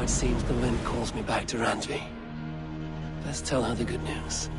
It seems the wind calls me back to Randvi. Let's tell her the good news.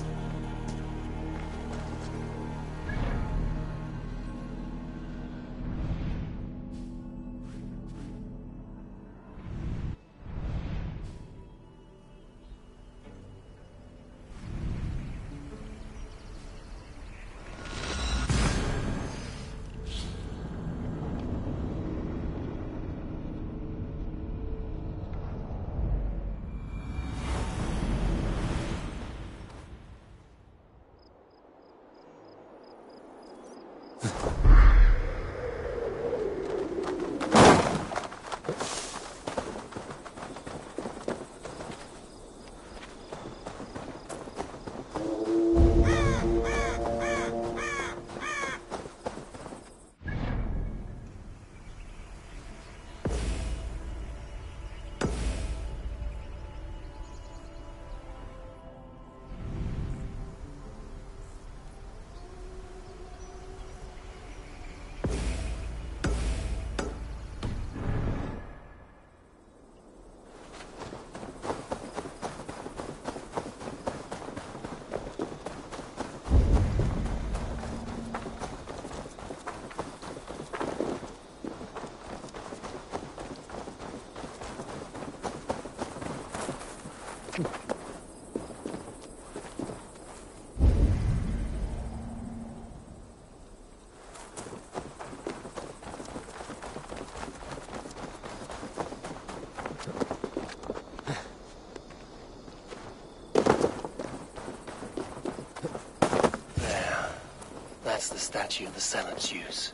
That's the statue the Zealots use.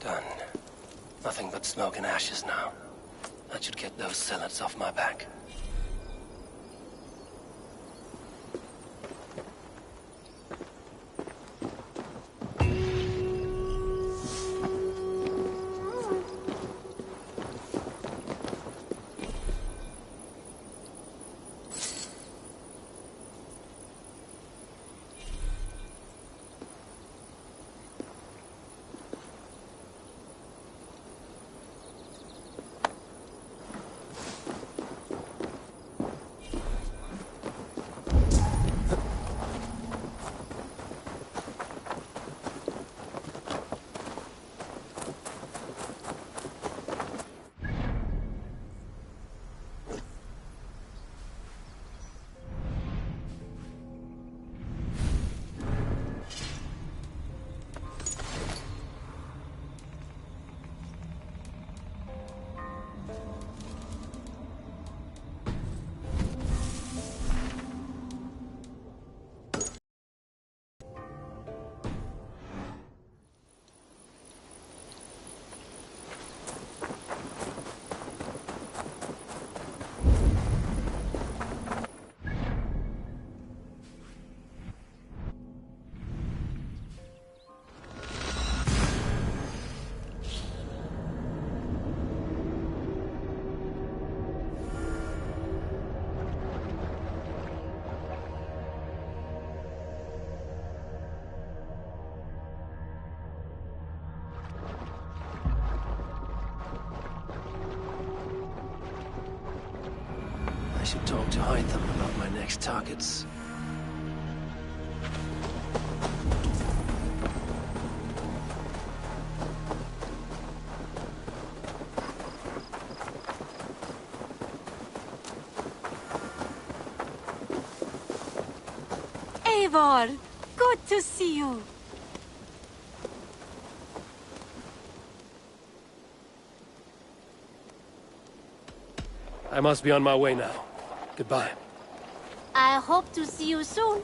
Done. Nothing but smoke and ashes now. That should get those Zealots off my back. I should talk to Hytham about my next targets. Eivor, good to see you. I must be on my way now. Goodbye. I hope to see you soon.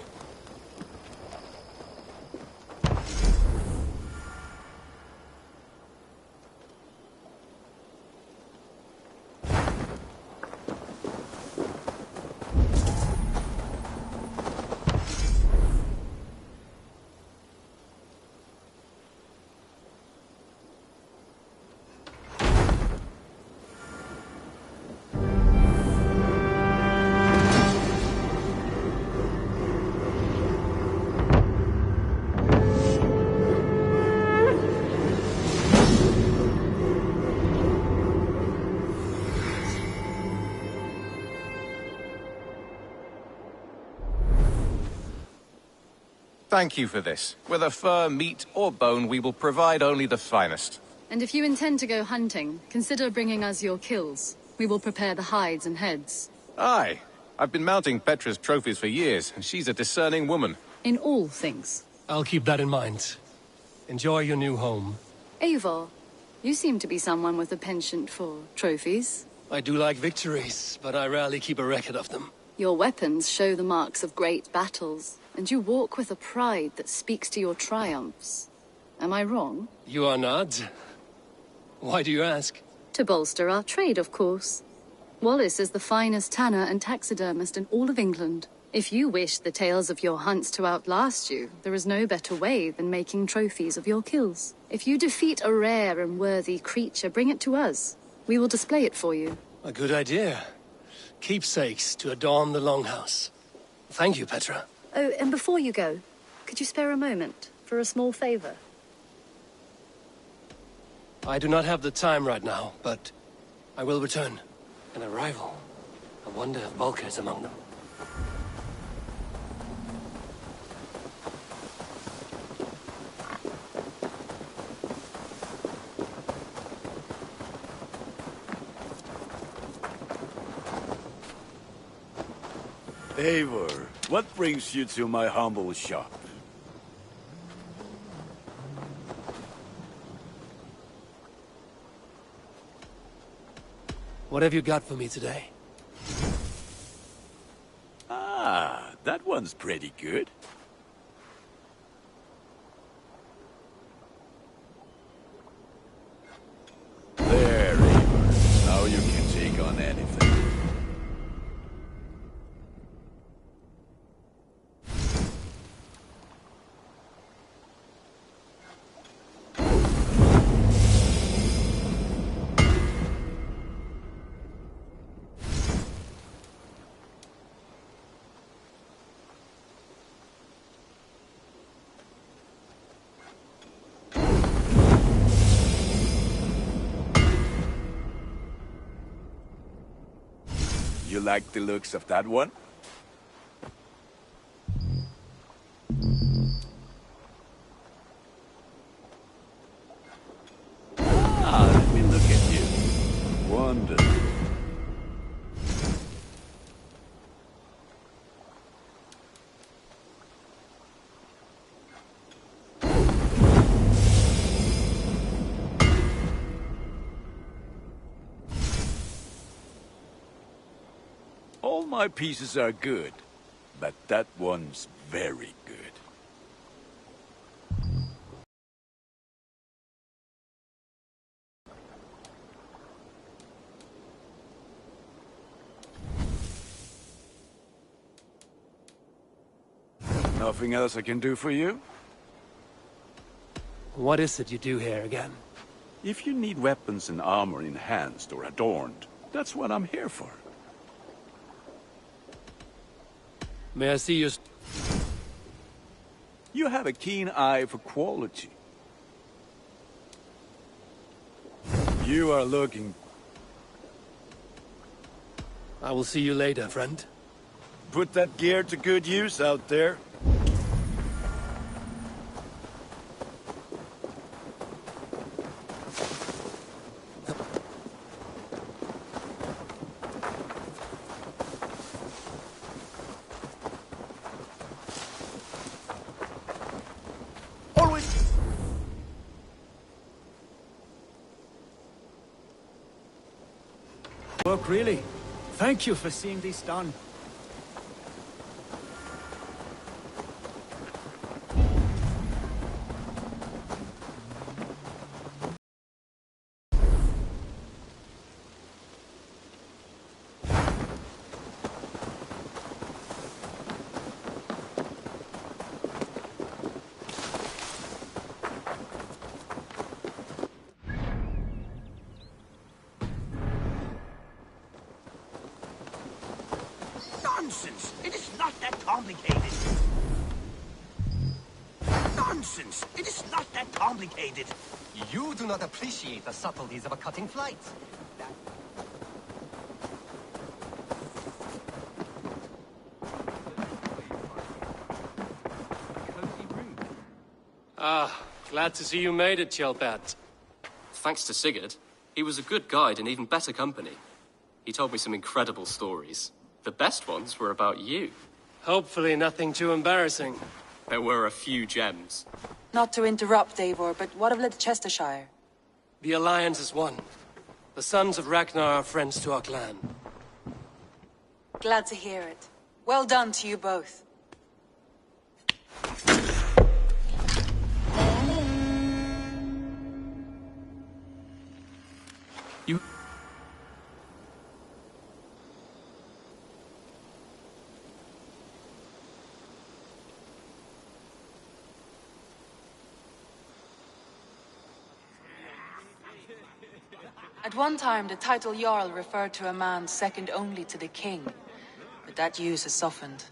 Thank you for this. Whether fur, meat, or bone, we will provide only the finest. And if you intend to go hunting, consider bringing us your kills. We will prepare the hides and heads. Aye. I've been mounting Petra's trophies for years, and she's a discerning woman. In all things. I'll keep that in mind. Enjoy your new home. Eivor, you seem to be someone with a penchant for trophies. I do like victories, but I rarely keep a record of them. Your weapons show the marks of great battles, and you walk with a pride that speaks to your triumphs. Am I wrong? You are not. Why do you ask? To bolster our trade, of course. Wallace is the finest tanner and taxidermist in all of England. If you wish the tales of your hunts to outlast you, there is no better way than making trophies of your kills. If you defeat a rare and worthy creature, bring it to us. We will display it for you. A good idea. Keepsakes to adorn the longhouse. Thank you, Petra. Oh, and before you go, could you spare a moment for a small favor? I do not have the time right now, but I will return. An arrival. I wonder if Volker is among them. Eivor, what brings you to my humble shop? What have you got for me today? Ah, that one's pretty good. There, Eivor. Now you can take on anything. You like the looks of that one? Ah, let me look at you. Wonderful. All my pieces are good, but that one's very good. Nothing else I can do for you? What is it you do here again? If you need weapons and armor enhanced or adorned, that's what I'm here for. May I see your... You have a keen eye for quality. You are looking... I will see you later, friend. Put that gear to good use out there. Work, really. Thank you for seeing this done. Nonsense! It is not that complicated. Nonsense! It is not that complicated. You do not appreciate the subtleties of a cutting flight. Ah, glad to see you made it, Chelbat. Thanks to Sigurd. He was a good guide and even better company. He told me some incredible stories. The best ones were about you. Hopefully nothing too embarrassing. There were a few gems. Not to interrupt, Eivor, but what of Leicestershire? The Alliance is one. The sons of Ragnar are friends to our clan. Glad to hear it. Well done to you both. You... At one time, the title Jarl referred to a man second only to the king. But that use has softened.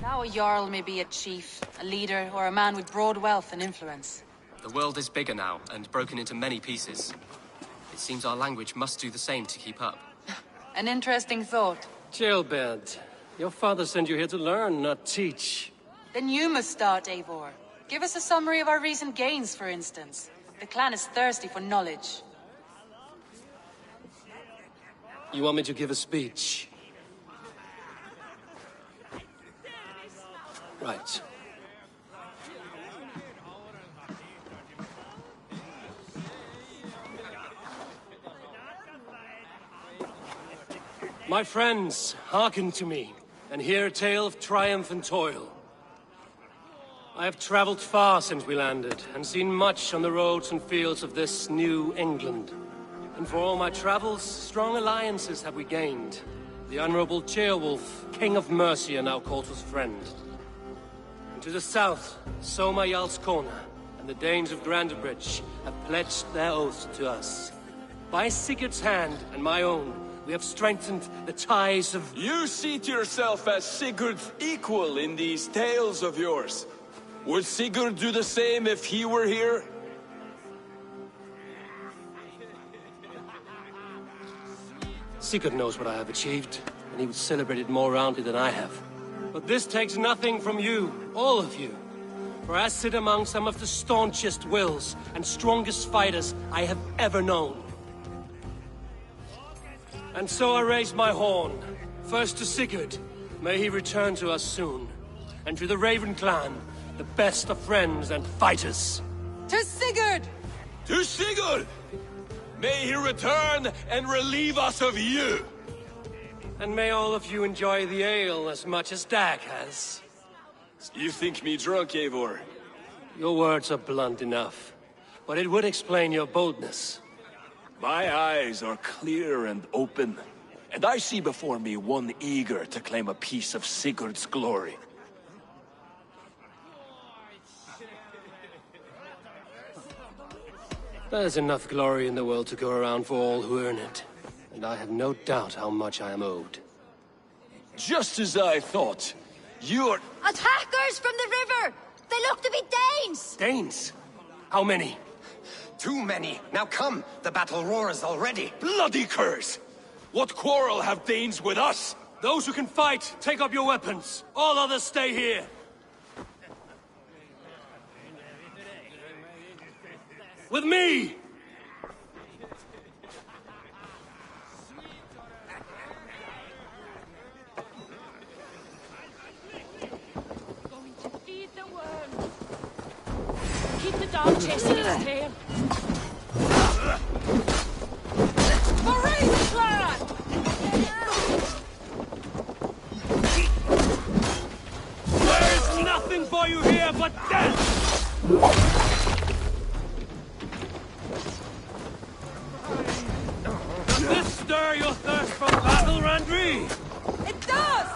Now a Jarl may be a chief, a leader, or a man with broad wealth and influence. The world is bigger now, and broken into many pieces. It seems our language must do the same to keep up. An interesting thought. Chelbat, your father sent you here to learn, not teach. Then you must start, Eivor. Give us a summary of our recent gains, for instance. The clan is thirsty for knowledge. You want me to give a speech? Right. My friends, hearken to me, and hear a tale of triumph and toil. I have traveled far since we landed, and seen much on the roads and fields of this new England. And for all my travels, strong alliances have we gained. The Honorable Ceolwulf, King of Mercia, now calls us friend. And to the south, Soma Jarl's Corner, and the Danes of Grandebridge have pledged their oath to us. By Sigurd's hand and my own, we have strengthened the ties of... You seat yourself as Sigurd's equal in these tales of yours. Would Sigurd do the same if he were here? Sigurd knows what I have achieved, and he would celebrate it more roundly than I have. But this takes nothing from you, all of you. For I sit among some of the staunchest wills and strongest fighters I have ever known. And so I raise my horn, first to Sigurd, may he return to us soon, and to the Raven clan, the best of friends and fighters. To Sigurd! To Sigurd! May he return and relieve us of you! And may all of you enjoy the ale as much as Dag has. You think me drunk, Eivor? Your words are blunt enough, but it would explain your boldness. My eyes are clear and open, and I see before me one eager to claim a piece of Sigurd's glory. There's enough glory in the world to go around for all who earn it, and I have no doubt how much I am owed. Just as I thought. You're... Attackers from the river! They look to be Danes! Danes? How many? Too many. Now come, the battle roars already. Bloody curs! What quarrel have Danes with us? Those who can fight, take up your weapons. All others stay here. With me! Going to feed the worm. Keep the dog chasing its tail. Marine clan! There is nothing for you here but death! Does this stir your thirst for battle, Randri? It does!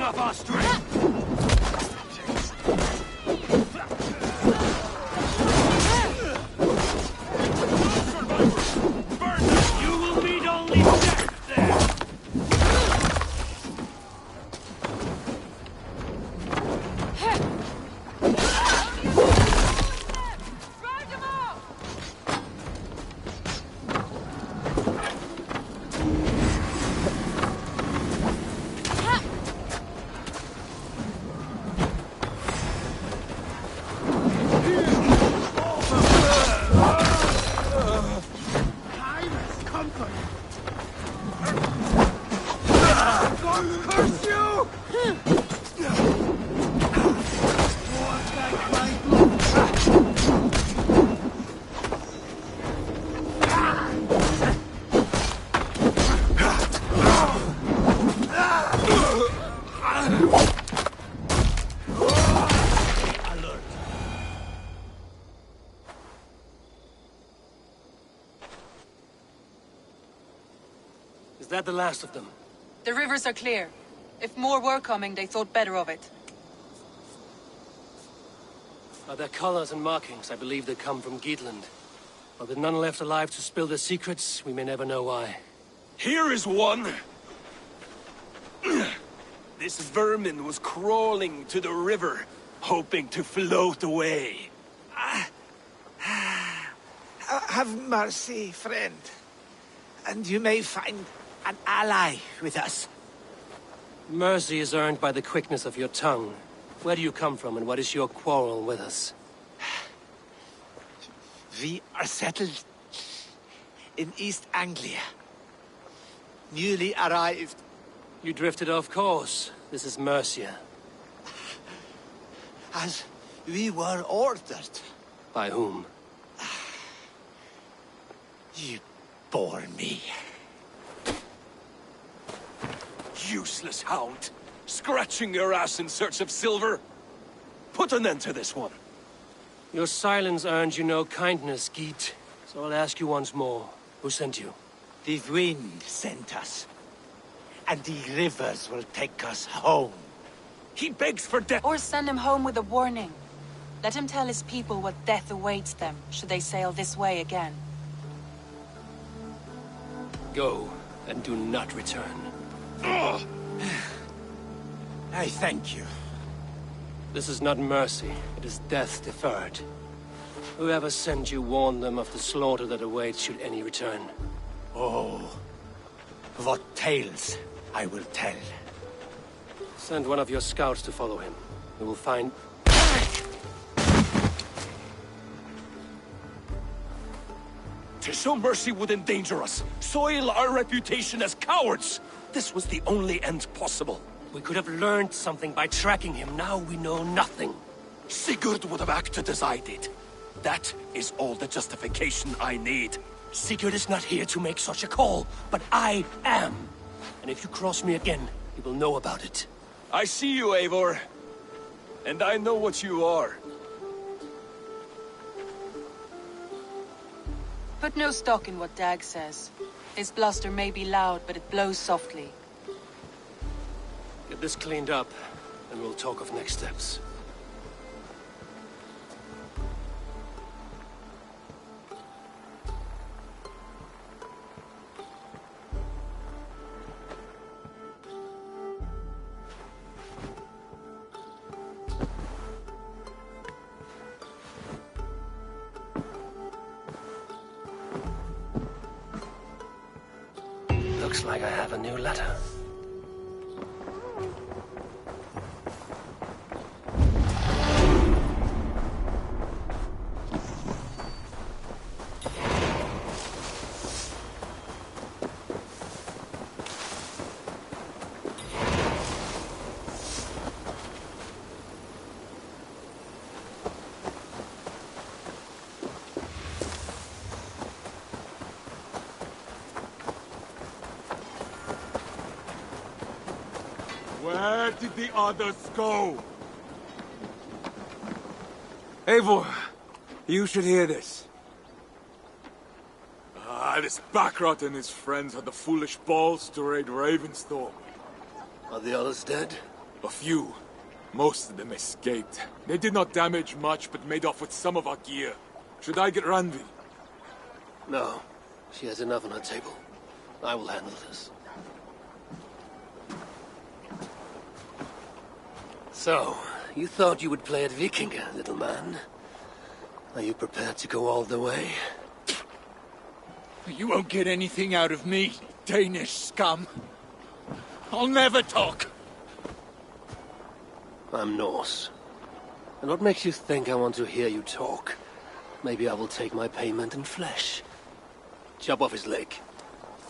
off our strength! You will meet only death there! Is that the last of them? The rivers are clear. If more were coming, they thought better of it. By their colors and markings, I believe they come from Geatland. But with none left alive to spill their secrets, we may never know why. Here is one. This vermin was crawling to the river, hoping to float away. Have mercy, friend. And you may find an ally with us. Mercy is earned by the quickness of your tongue. Where do you come from, and what is your quarrel with us? We are settled in East Anglia. Newly arrived. You drifted off course. This is Mercia. As we were ordered. By whom? You bore me. Useless hound. Scratching your ass in search of silver. Put an end to this one. Your silence earned you no kindness, Geet. So I'll ask you once more. Who sent you? The wind sent us. And the rivers will take us home. He begs for death. Or send him home with a warning. Let him tell his people what death awaits them, should they sail this way again. Go, and do not return. I thank you. This is not mercy, it is death deferred. Whoever sent you warned them of the slaughter that awaits should any return. Oh, what tales I will tell. Send one of your scouts to follow him. We will find... To show mercy would endanger us, soil our reputation as cowards. This was the only end possible. We could have learned something by tracking him. Now we know nothing. Sigurd would have acted as I did. That is all the justification I need. Sigurd is not here to make such a call, but I am. And if you cross me again, you will know about it. I see you, Eivor. And I know what you are. Put no stock in what Dag says. His bluster may be loud, but it blows softly. Get this cleaned up, and we'll talk of next steps. Looks like I have a new letter. Where did the others go? Eivor, you should hear this. This Backrot and his friends had the foolish balls to raid Ravensthorpe. Are the others dead? A few. Most of them escaped. They did not damage much, but made off with some of our gear. Should I get Randvi? No. She has enough on her table. I will handle this. So, you thought you would play at Vikinga, little man? Are you prepared to go all the way? You won't get anything out of me, Danish scum. I'll never talk. I'm Norse. And what makes you think I want to hear you talk? Maybe I will take my payment in flesh. Chop off his leg.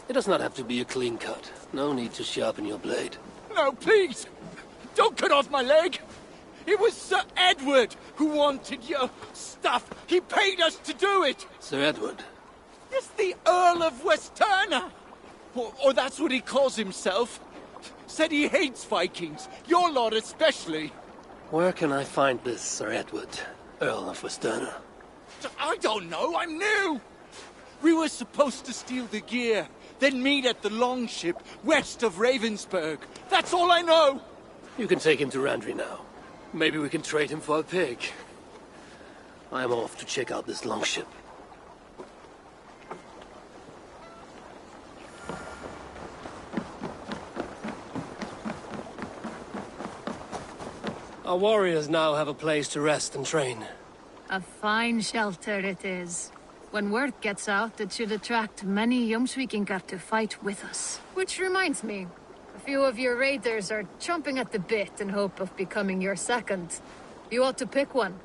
It does not have to be a clean cut. No need to sharpen your blade. No, please! Don't cut off my leg! It was Sir Edward who wanted your stuff. He paid us to do it! Sir Edward? It's the Earl of Westerna! Or that's what he calls himself. Said he hates Vikings. Your lot especially. Where can I find this Sir Edward, Earl of Westerna? I don't know, I'm new! We were supposed to steal the gear, then meet at the longship west of Ravensburg. That's all I know! You can take him to Randvi now. Maybe we can trade him for a pig. I'm off to check out this longship. Our warriors now have a place to rest and train. A fine shelter it is. When word gets out, it should attract many Jomsvikingar to fight with us. Which reminds me, a few of your raiders are chomping at the bit in hope of becoming your second. You ought to pick one.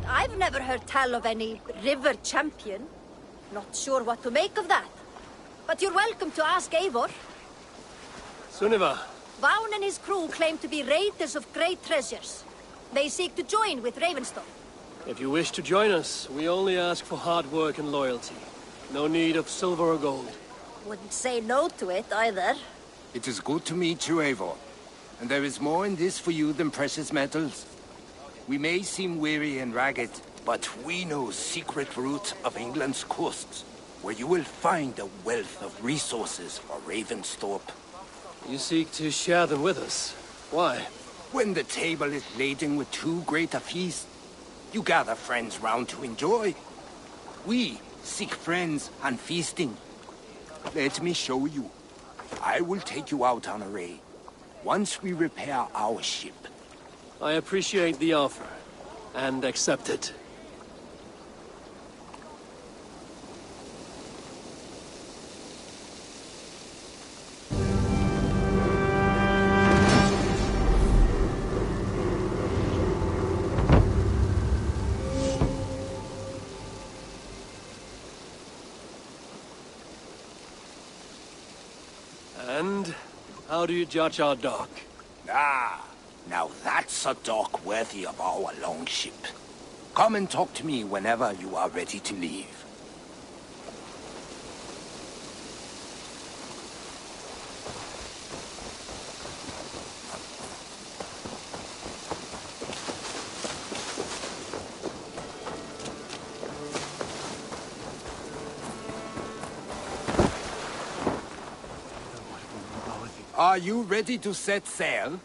I've never heard tell of any river champion. Not sure what to make of that. But you're welcome to ask Eivor. Sunniva. Vaughn and his crew claim to be raiders of great treasures. They seek to join with Ravenstone. If you wish to join us, we only ask for hard work and loyalty. No need of silver or gold. Wouldn't say no to it, either. It is good to meet you, Eivor. And there is more in this for you than precious metals. We may seem weary and ragged, but we know secret routes of England's coasts, where you will find a wealth of resources for Ravensthorpe. You seek to share them with us. Why? When the table is laden with too great a feast, you gather friends round to enjoy. We seek friends and feasting. Let me show you. I will take you out on a raid, once we repair our ship. I appreciate the offer, and accept it. How do you judge our dock? Ah, now that's a dock worthy of our longship. Come and talk to me whenever you are ready to leave. Are you ready to set sail?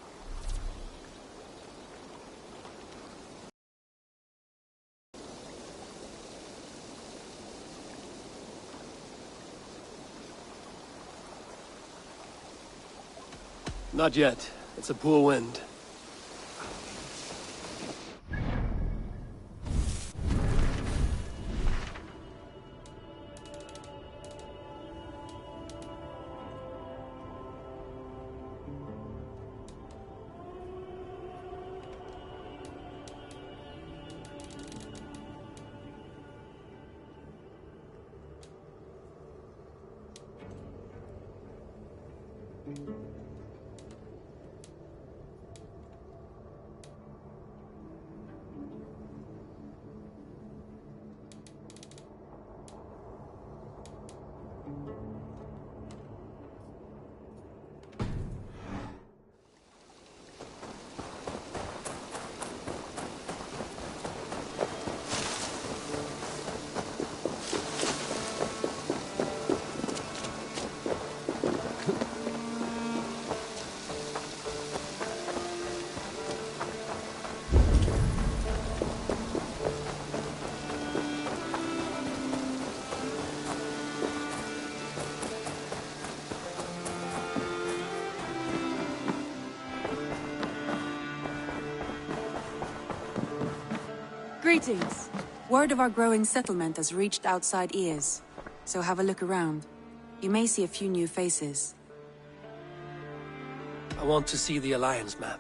Not yet. It's a poor wind. Greetings. Word of our growing settlement has reached outside ears, so have a look around. You may see a few new faces. I want to see the Alliance map.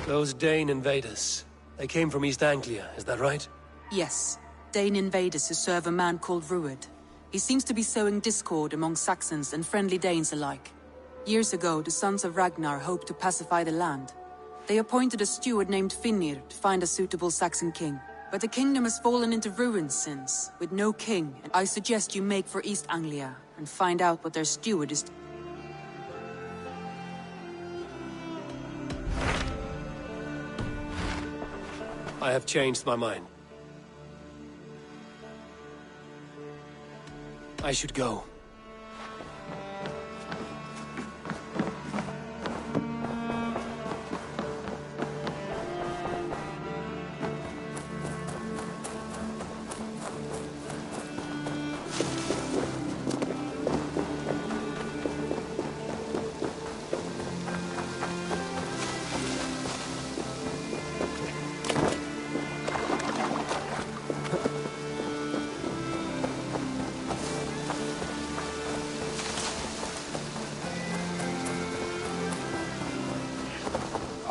Those Dane invaders. They came from East Anglia, is that right? Yes, Dane invaders who serve a man called Rued. He seems to be sowing discord among Saxons and friendly Danes alike. Years ago, the sons of Ragnar hoped to pacify the land. They appointed a steward named Finnir to find a suitable Saxon king. But the kingdom has fallen into ruins since, with no king, and I suggest you make for East Anglia and find out what their steward is. I have changed my mind. I should go.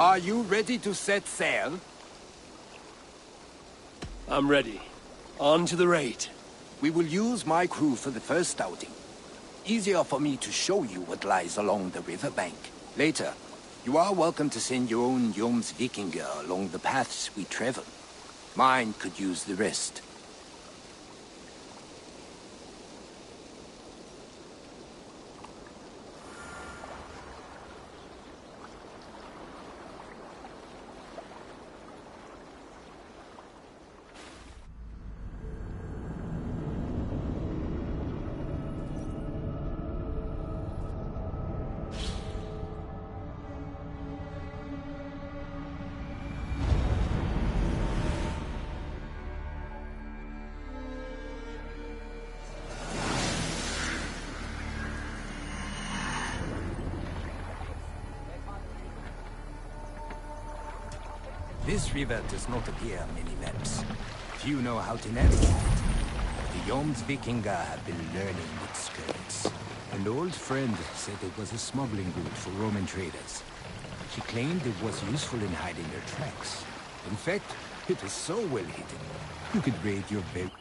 Are you ready to set sail? I'm ready. On to the raid. We will use my crew for the first outing. Easier for me to show you what lies along the riverbank. Later, you are welcome to send your own Jomsvikinger along the paths we travel. Mine could use the rest. This river does not appear on many maps. Few know how to navigate it. The Jomsvikinga have been learning its skirts. An old friend said it was a smuggling route for Roman traders. She claimed it was useful in hiding their tracks. In fact, it is so well hidden, you could raid your bed.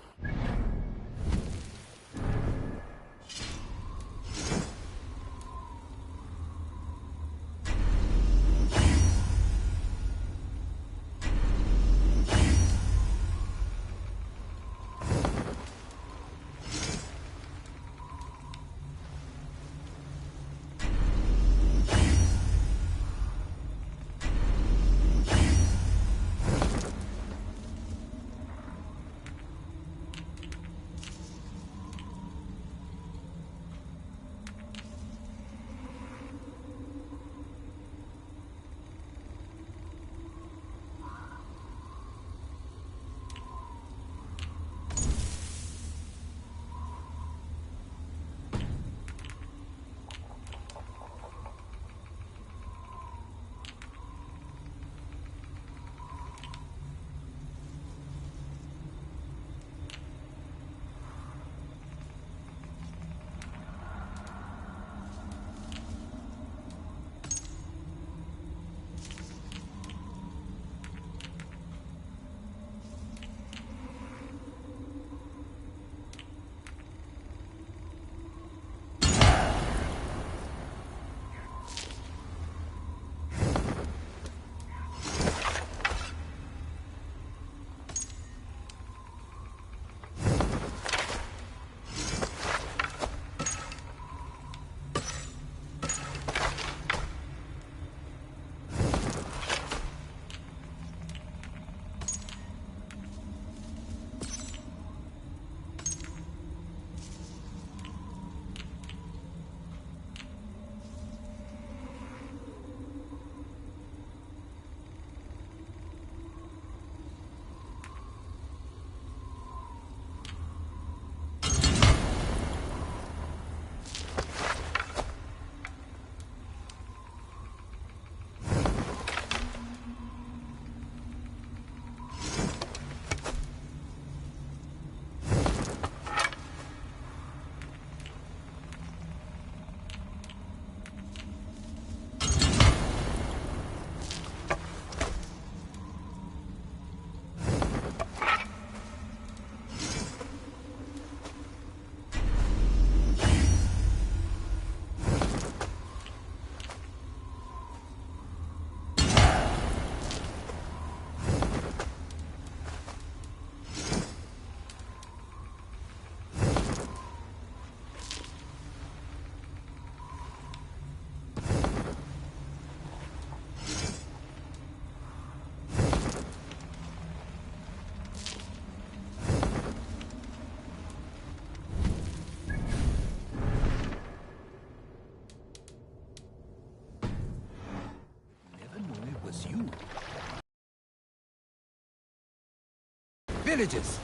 Villagers.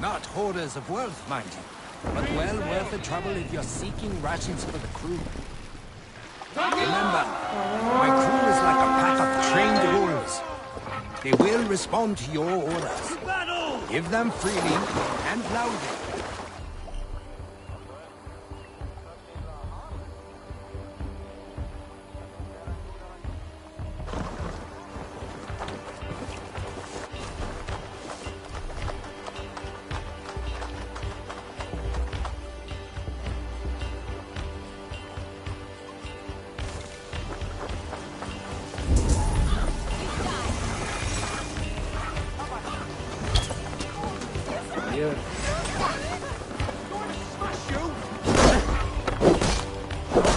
Not hoarders of wealth, mind you, but well worth the trouble if you're seeking rations for the crew. Remember, my crew is like a pack of trained wolves. They will respond to your orders. Give them freely and loudly.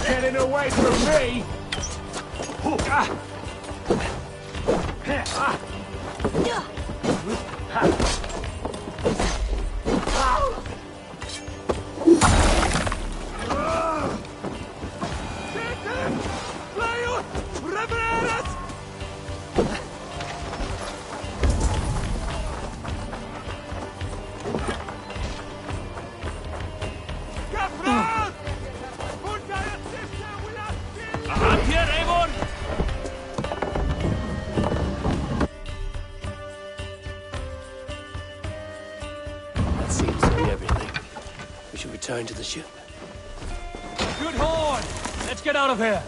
Getting away from me! should return to the ship. Good horn! Let's get out of here!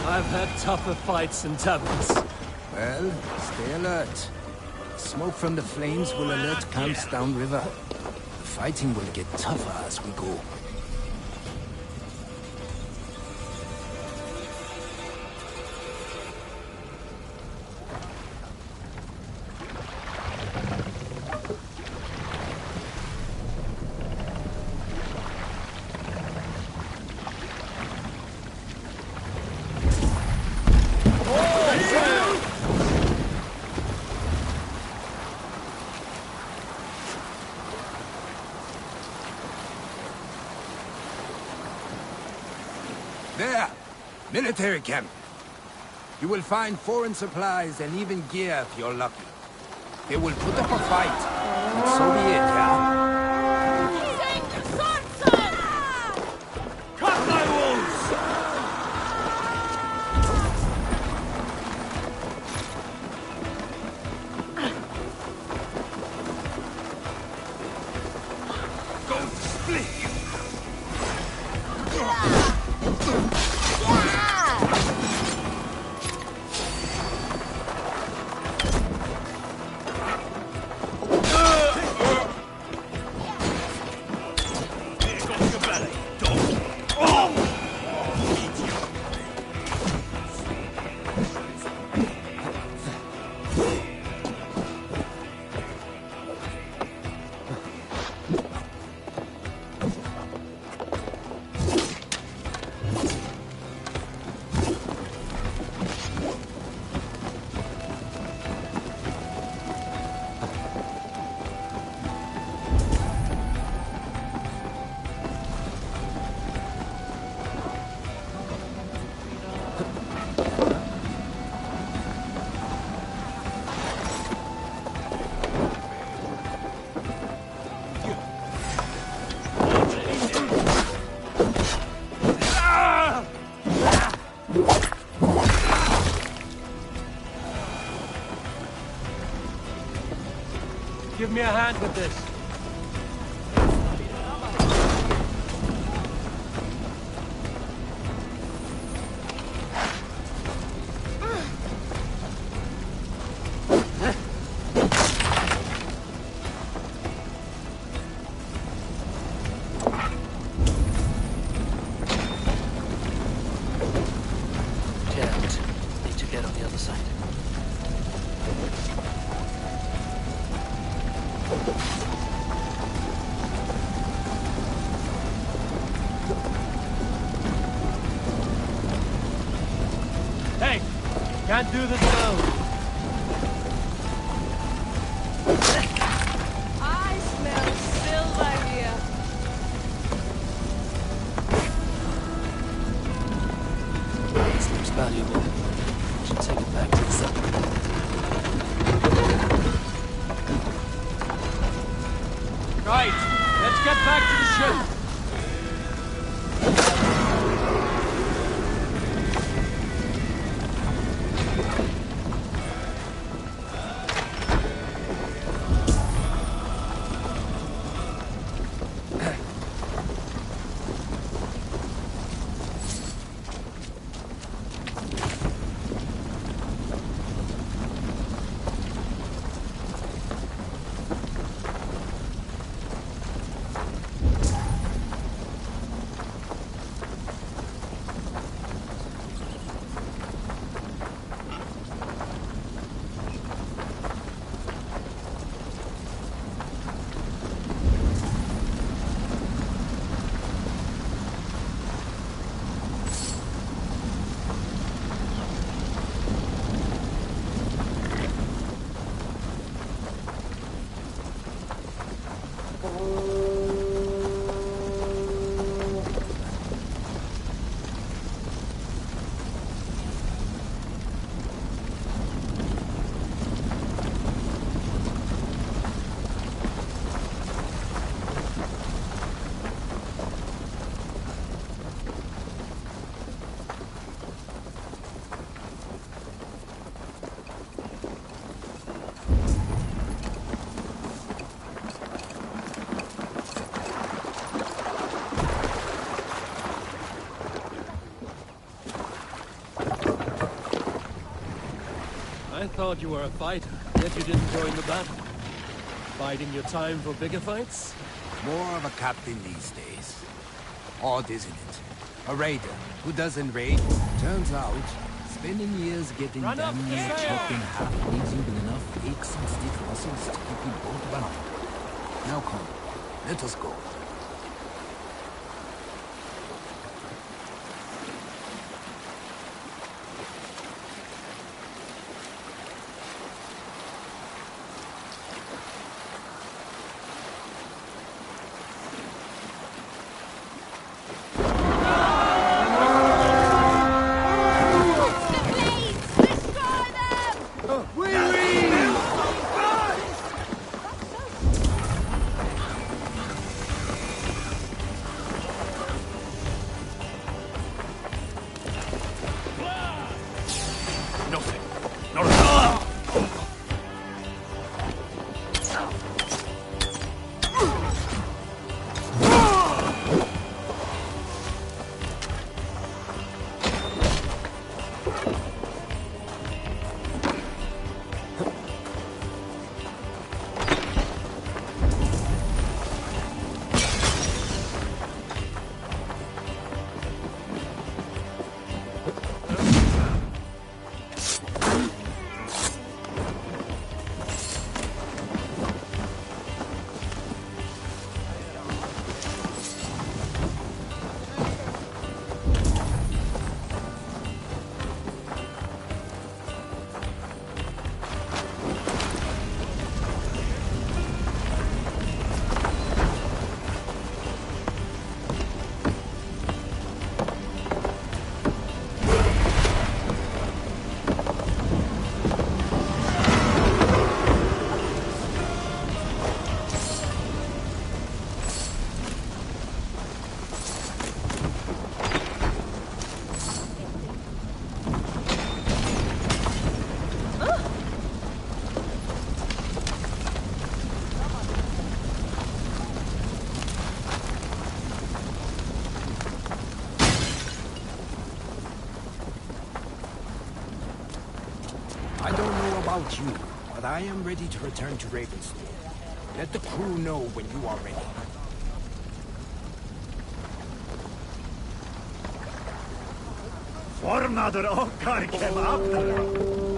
I've had tougher fights in taverns. Well, stay alert. Smoke from the flames will alert camps downriver. The fighting will get tougher as we go. There! Military camp. You will find foreign supplies and even gear if you're lucky. They will put up a fight, but so be it, yeah? Cut my wounds! Go split! Give me a hand with this. Need to get on the other side. Hey, can't do this alone. I smell silver here. This looks valuable. I should take it back to the settlement. Right, let's get back to the ship. I thought you were a fighter, yet you didn't join the battle. Biding your time for bigger fights? More of a captain these days. Odd, isn't it? A raider who doesn't raid. Turns out, spending years getting damn near chopped in half leaves you with enough aches and stiff muscles to keep you both bound. Now come, let us go. I don't know about you, but I am ready to return to Ravensthorpe. Let the crew know when you are ready. Fornader okkar kem aftur.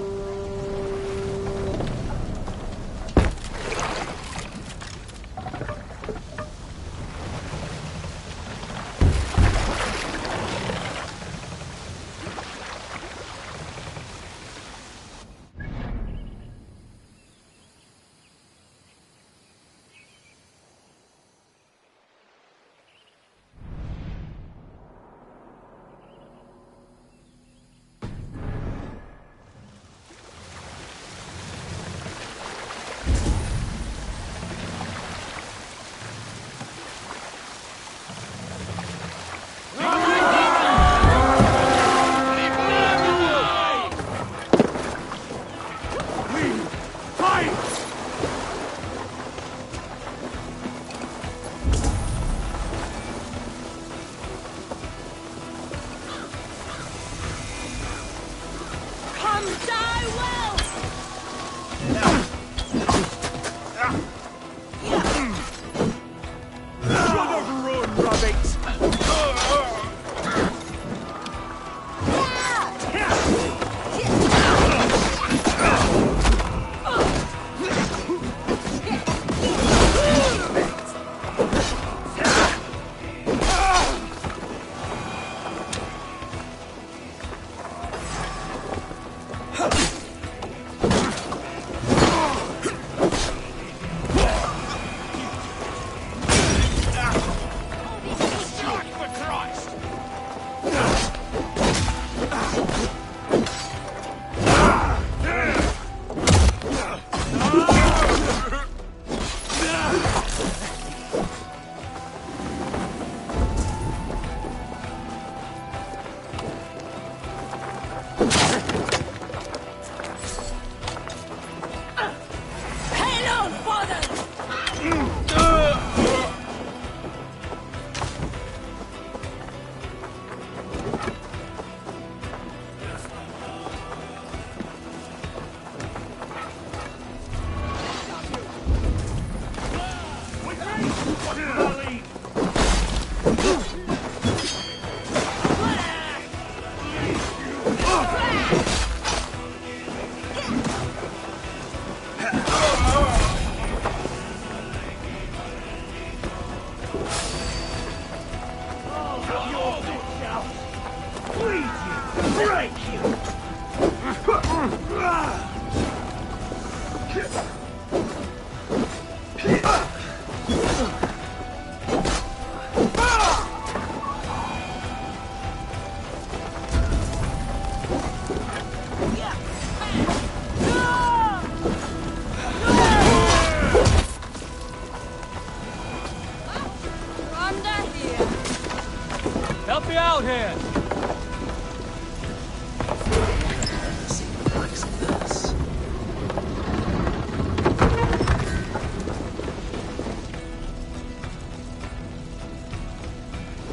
Help me out here!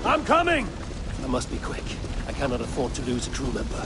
I'm coming! I must be quick. I cannot afford to lose a crew member.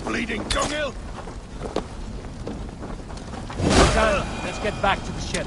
Bleeding dunghill! Let's get back to the ship.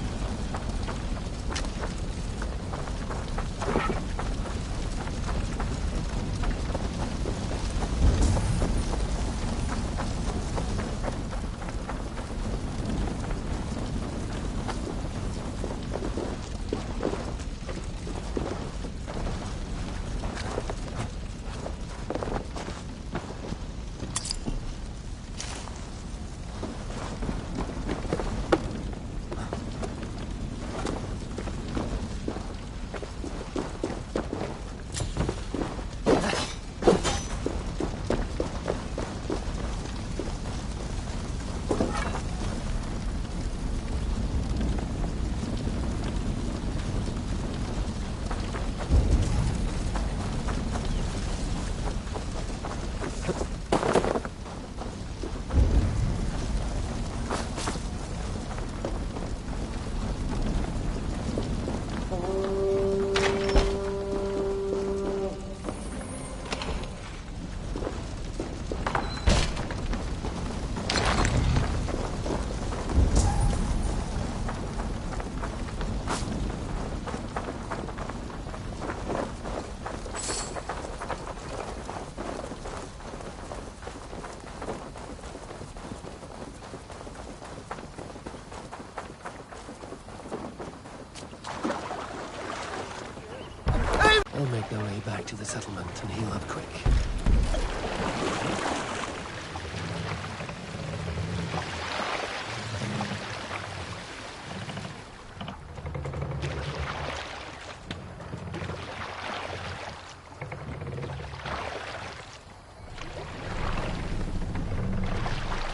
They'll make their way back to the settlement and heal up quick.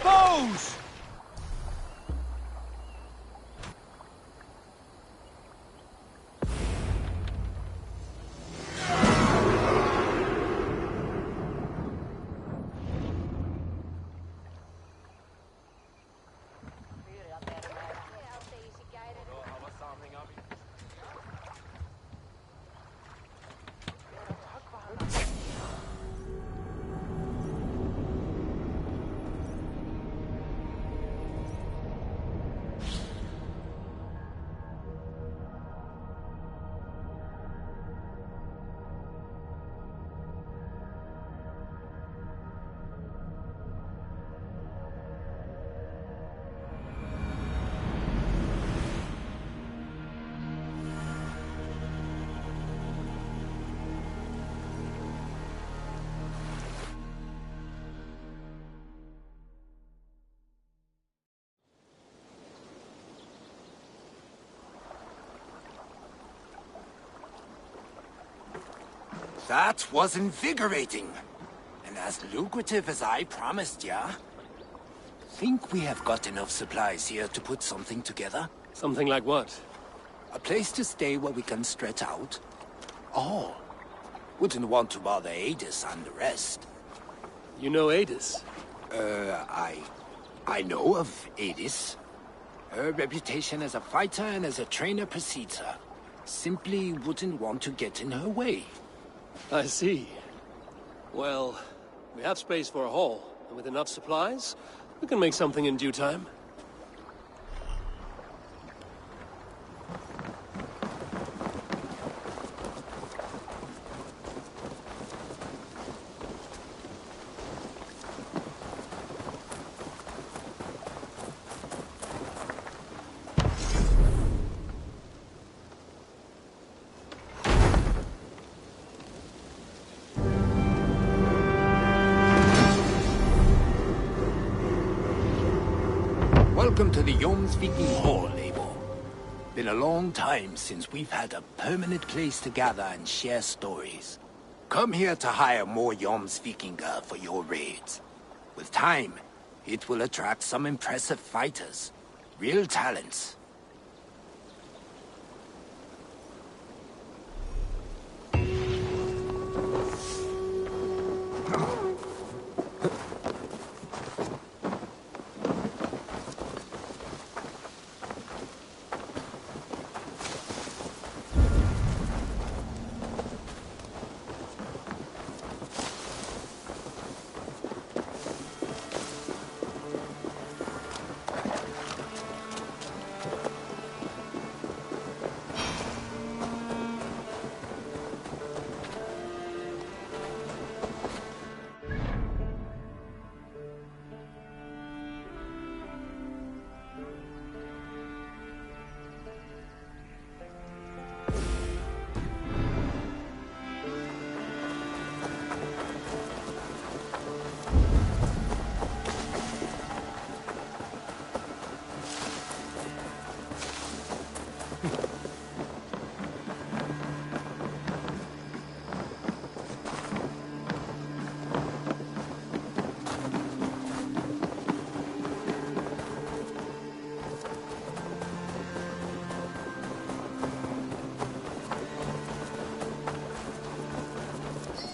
Bows! That was invigorating. And as lucrative as I promised ya. Think we have got enough supplies here to put something together? Something like what? A place to stay where we can stretch out. Oh, wouldn't want to bother Adis and the rest. You know Adis? I know of Adis. Her reputation as a fighter and as a trainer precedes her. Simply wouldn't want to get in her way. I see. Well, we have space for a hall, and with enough supplies, we can make something in due time. Welcome to the Jomsviking Hall, Eivor. Been a long time since we've had a permanent place to gather and share stories. Come here to hire more Jomsvikinger for your raids. With time, it will attract some impressive fighters. Real talents.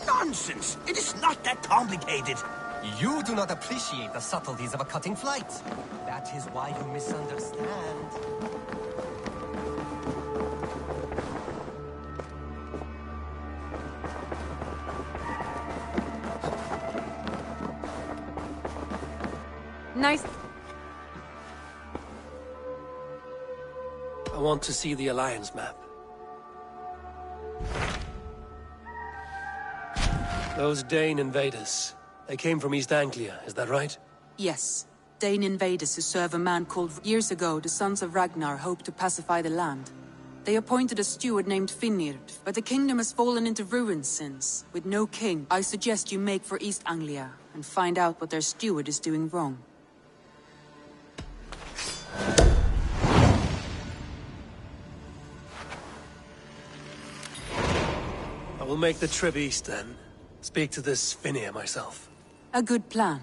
Nonsense! It is not that complicated. You do not appreciate the subtleties of a cutting flight. That is why you misunderstand. Nice. I want to see the Alliance map. Those Dane invaders, they came from East Anglia, is that right? Yes. Dane invaders who serve a man called... Years ago, the sons of Ragnar hoped to pacify the land. They appointed a steward named Finnird, but the kingdom has fallen into ruins since. With no king, I suggest you make for East Anglia and find out what their steward is doing wrong. I will make the trip east then. Speak to this Finnir myself. A good plan.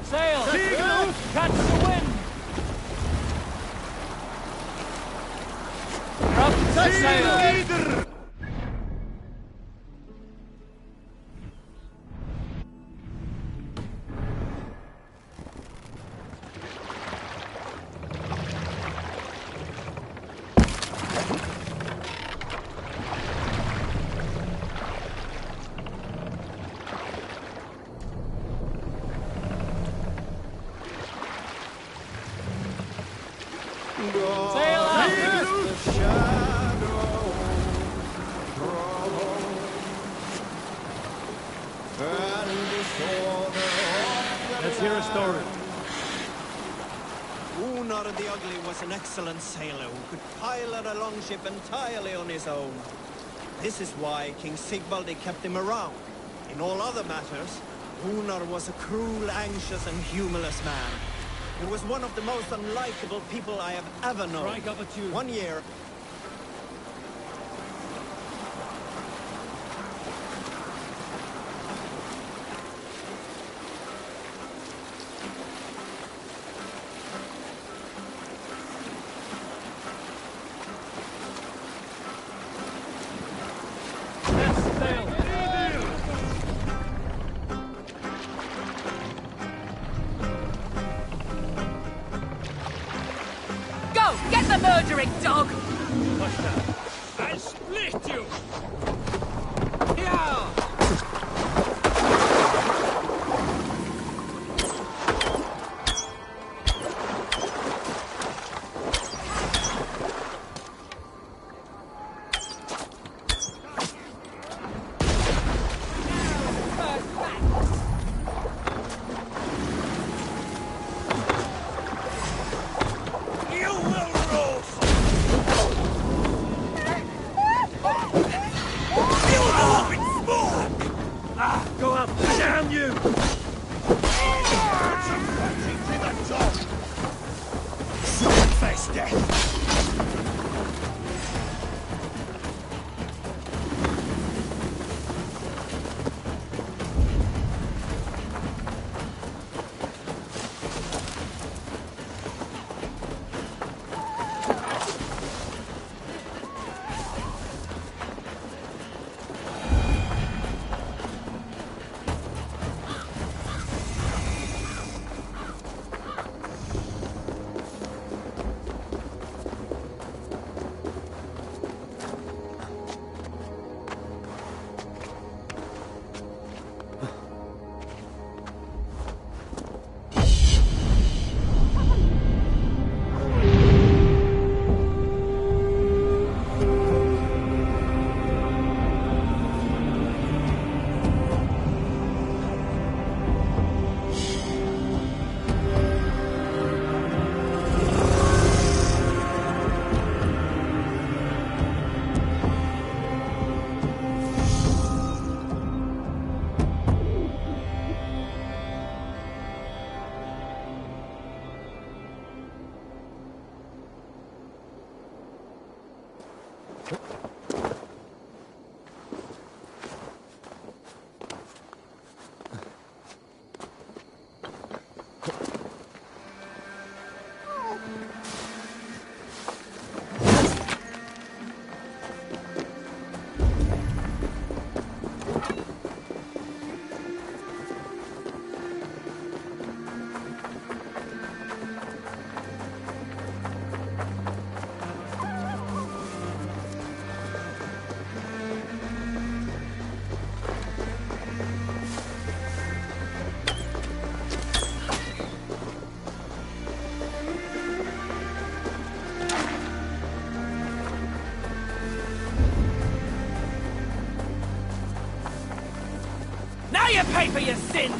Sail! Seagulls! Catch the wind! Drop the sail! Sail up! Let's hear a story. Gunnar the Ugly was an excellent sailor who could pilot a longship entirely on his own. This is why King Sigvaldi kept him around. In all other matters, Gunnar was a cruel, anxious, and humorless man. He was one of the most unlikable people I have ever known. Strike up a tune. One year, Go! Get the murdering dog! Push that. I'll split you! Go up! Damn you! Face death! Now you pay for your sins!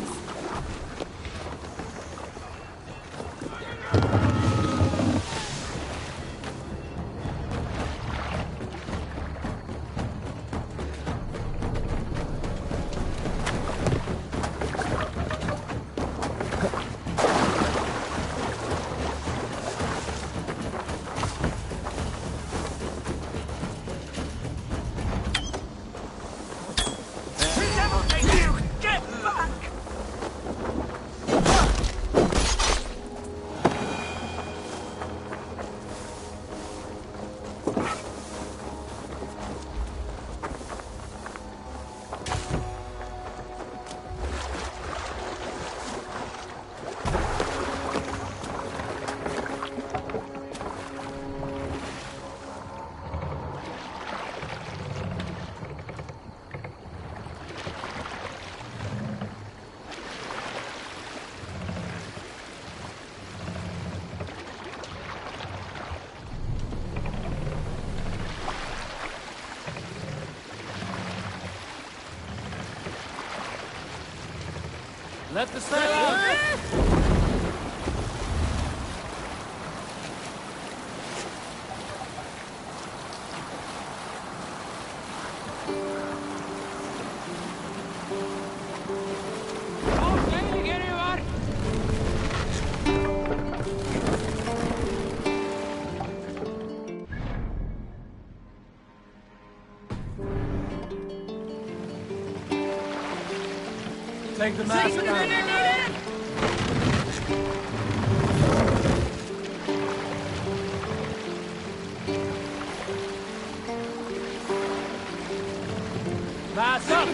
Get back! Let the sail out! Take the mast down. Mast up!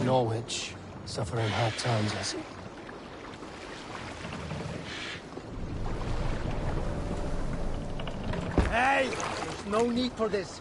Norwich, suffering hard times, I see. Hey! There's no need for this.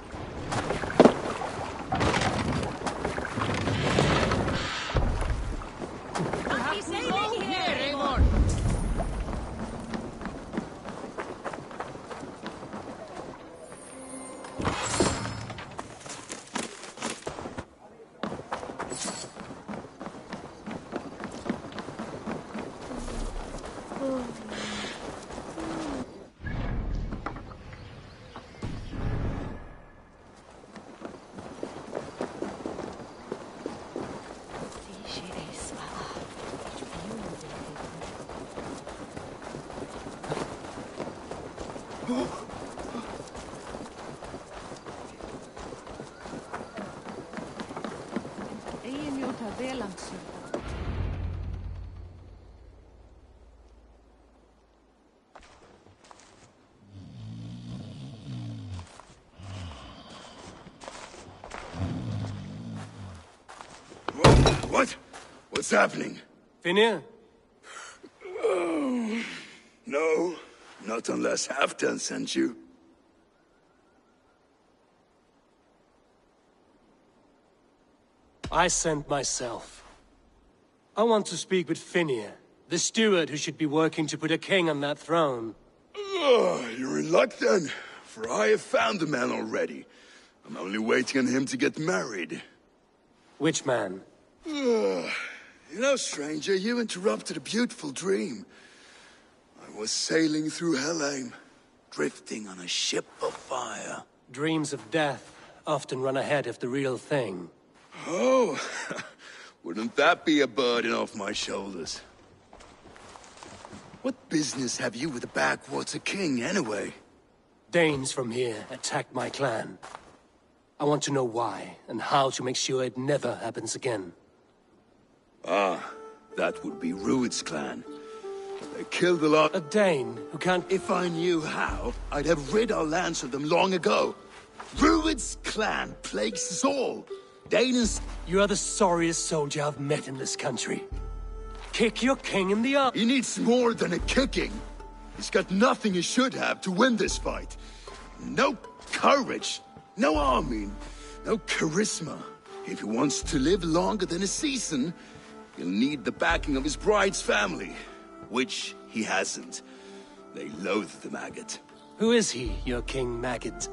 What? What's happening? Finnir? Oh, no, not unless Halfdan sent you. I sent myself. I want to speak with Finnir, the steward who should be working to put a king on that throne. You're in luck then, for I have found the man already. I'm only waiting on him to get married. Which man? You know, stranger, you interrupted a beautiful dream. I was sailing through Helheim, drifting on a ship of fire. Dreams of death often run ahead of the real thing. Oh, wouldn't that be a burden off my shoulders? What business have you with the backwater king, anyway? Danes from here attacked my clan. I want to know why, and how to make sure it never happens again. Ah, that would be Rued's clan. They killed a lot... A Dane who can't... If I knew how, I'd have rid our lands of them long ago. Rued's clan plagues us all. Danes... You are the sorriest soldier I've met in this country. Kick your king in the arm. He needs more than a kicking. He's got nothing he should have to win this fight. No courage, no army, no charisma. If he wants to live longer than a season, he'll need the backing of his bride's family, which he hasn't. They loathe the maggot. Who is he, your King Maggot?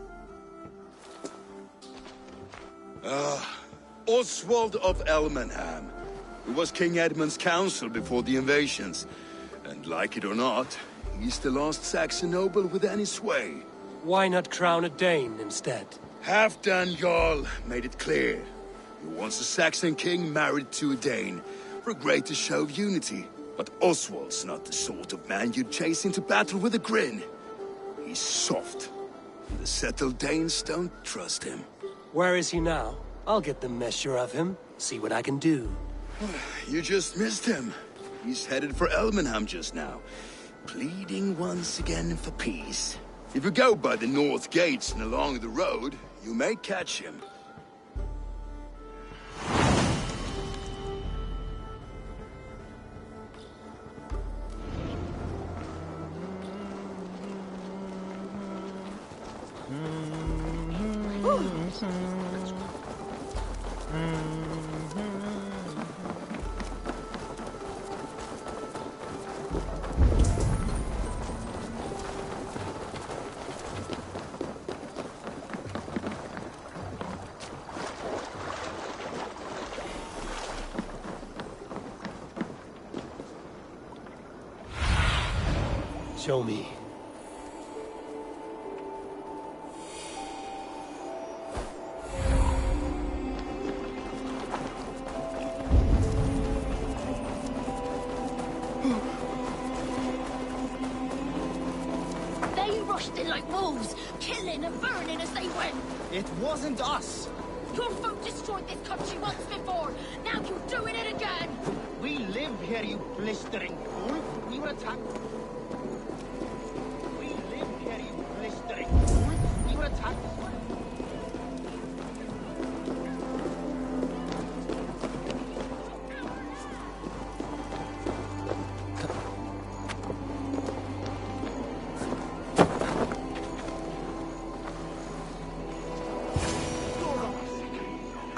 Oswald of Elmenham. He was King Edmund's counsel before the invasions. And like it or not, he's the last Saxon noble with any sway. Why not crown a Dane instead? Halfdan Jarl made it clear. He wants a Saxon king married to a Dane, for a greater show of unity. But Oswald's not the sort of man you'd chase into battle with a grin. He's soft. The settled Danes don't trust him. Where is he now? I'll get the measure of him, see what I can do. You just missed him. He's headed for Elmenham just now, pleading once again for peace. If you go by the north gates and along the road, you may catch him. Show me. They rushed in like wolves, killing and burning as they went. It wasn't us. Your folk destroyed this country once before. Now you're doing it again. We live here, you blistering fool. We were attacked. We live here, you blistering fool. We were attacked.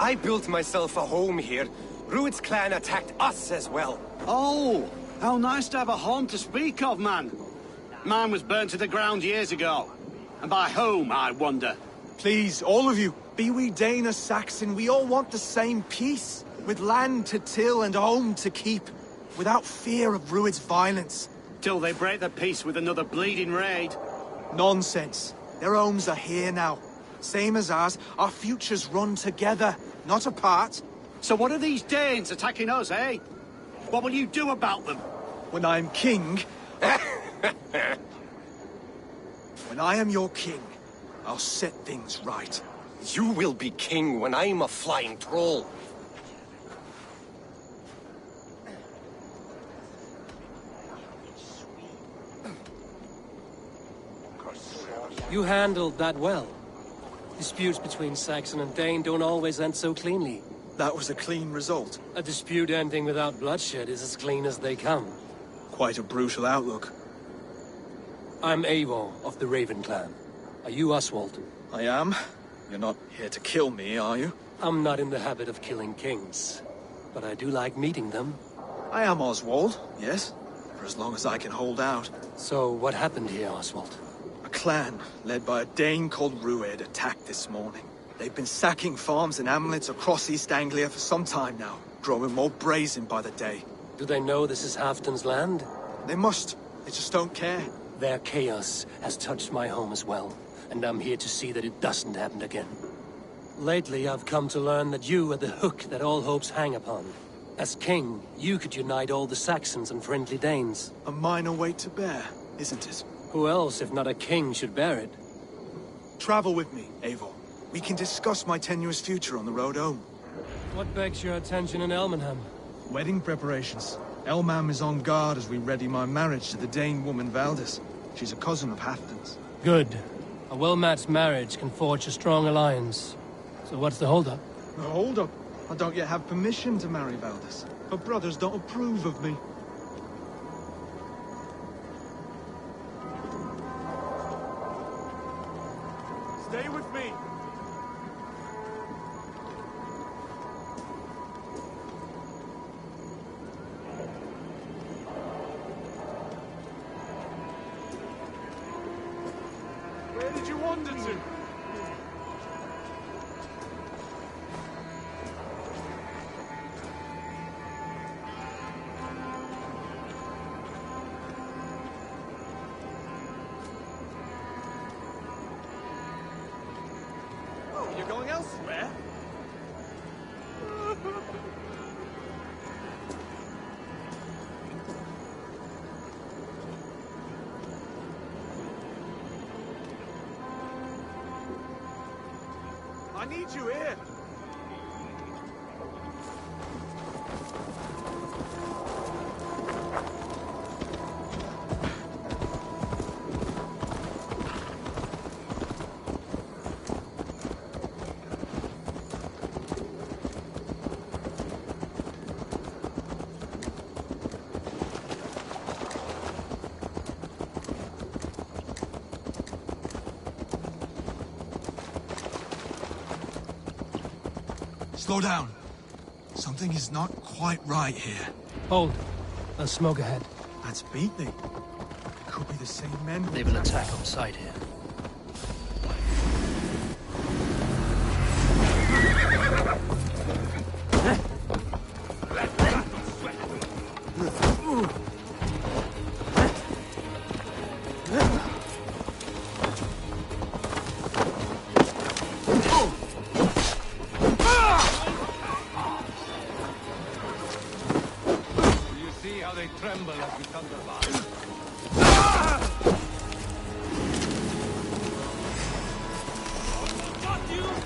I built myself a home here. Rued's clan attacked us as well. Oh, how nice to have a home to speak of, man. Mine was burnt to the ground years ago. And by whom, I wonder? Please, all of you, be we Dane or Saxon, we all want the same peace. With land to till and home to keep. Without fear of Rued's violence. Till they break the peace with another bleeding raid. Nonsense. Their homes are here now. Same as ours, our futures run together, not apart. So what are these Danes attacking us, eh? What will you do about them? When I'm king... When I am your king, I'll set things right. You will be king when I'm a flying troll. You handled that well. Disputes between Saxon and Dane don't always end so cleanly. That was a clean result. A dispute ending without bloodshed is as clean as they come. Quite a brutal outlook. I'm Eivor of the Raven clan. Are you Oswald? I am. You're not here to kill me, are you? I'm not in the habit of killing kings, but I do like meeting them. I am Oswald, yes. For as long as I can hold out. So what happened here, Oswald? A clan, led by a Dane called Rued, attacked this morning. They've been sacking farms and hamlets across East Anglia for some time now, growing more brazen by the day. Do they know this is Halfton's land? They must. They just don't care. Their chaos has touched my home as well, and I'm here to see that it doesn't happen again. Lately, I've come to learn that you are the hook that all hopes hang upon. As king, you could unite all the Saxons and friendly Danes. A minor weight to bear, isn't it? Who else, if not a king, should bear it? Travel with me, Eivor. We can discuss my tenuous future on the road home. What begs your attention in Elmenham? Wedding preparations. Elmam is on guard as we ready my marriage to the Dane woman Valdis. She's a cousin of Halfton's. Good. A well-matched marriage can forge a strong alliance. So what's the holdup? The holdup? I don't yet have permission to marry Valdis. Her brothers don't approve of me. Stay with me. Where did you wander to? Oh, you're going elsewhere? I need you here. Slow down. Something is not quite right here. Hold. There's smoke ahead. That's beating. Could be the same men. They will attack on sight here. Tremble as we thunder by.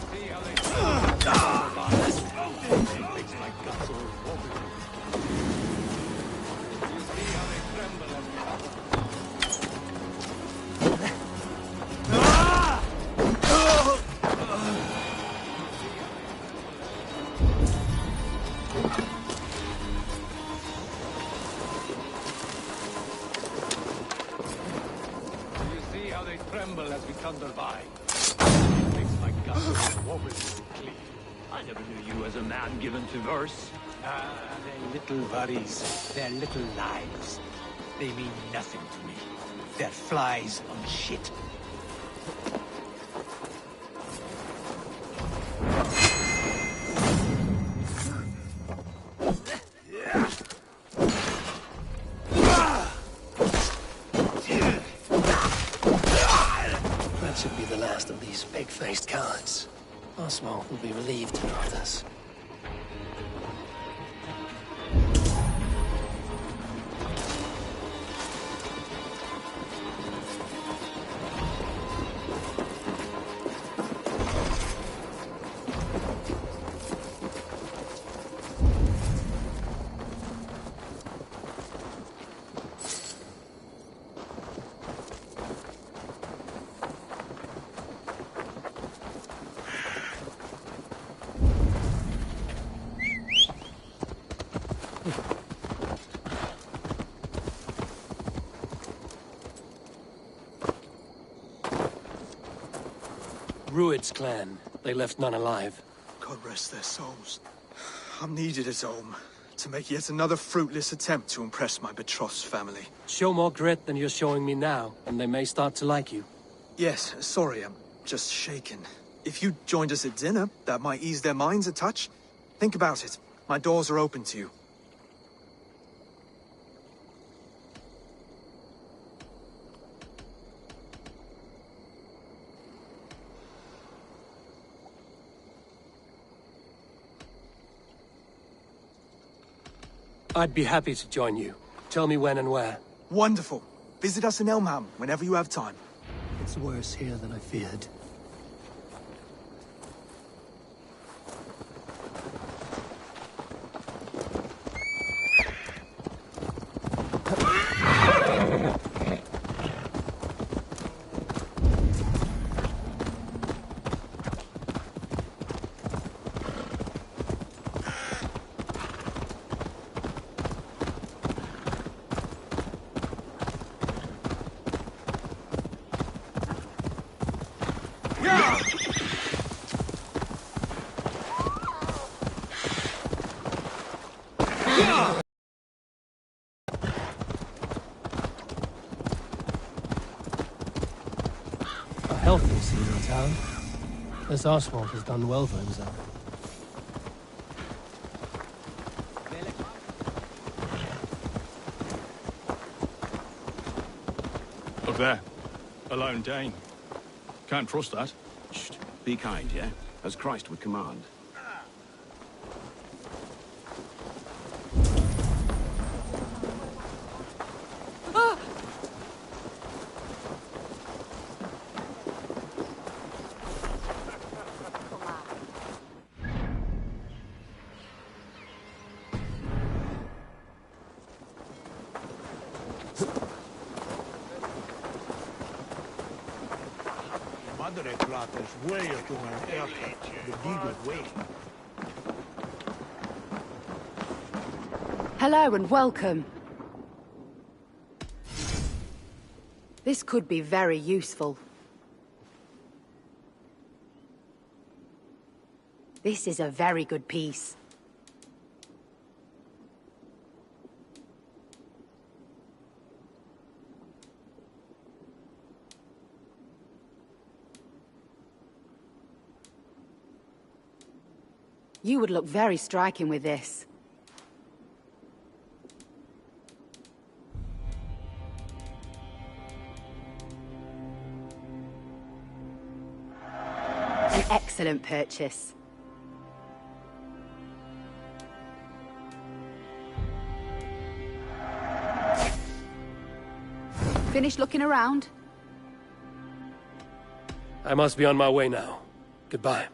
See how they tremble by. Makes my guts all wobbly. You see how they tremble as we tremble as we thunder by. Makes my guts all wobbly. I never knew you as a man given to verse. Ah, their little worries, their little lives. They mean nothing to me. They're flies on shit. That should be the last of these pig-faced cowards. Oswald will be relieved to know this. Rued's clan. They left none alive. God rest their souls. I'm needed at home to make yet another fruitless attempt to impress my betrothed family. Show more grit than you're showing me now, and they may start to like you. Yes, sorry, I'm just shaken. If you joined us at dinner, that might ease their minds a touch. Think about it. My doors are open to you. I'd be happy to join you. Tell me when and where. Wonderful. Visit us in Elmham whenever you have time. It's worse here than I feared. A healthy scene in town. This Oswald has done well for himself. Look there. A lone Dane. Can't trust that. Shh. Be kind, yeah? As Christ would command. Andere praaters way up to mijn erker, the legal way. Hello and welcome. This could be very useful. This is a very good piece. You would look very striking with this. An excellent purchase. Finished looking around? I must be on my way now. Goodbye.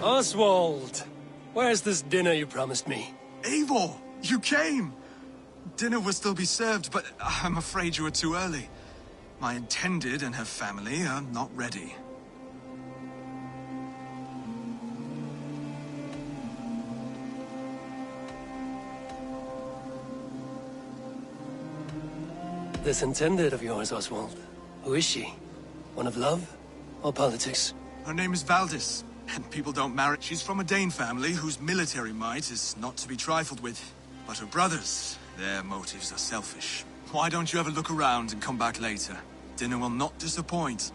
Oswald! Where's this dinner you promised me? Eivor, you came! Dinner will still be served, but I'm afraid you were too early. My intended and her family are not ready. This intended of yours, Oswald. Who is she? One of love or politics? Her name is Valdis, and people don't marry. She's from a Dane family whose military might is not to be trifled with. But her brothers, their motives are selfish. Why don't you have a look around and come back later? Dinner will not disappoint.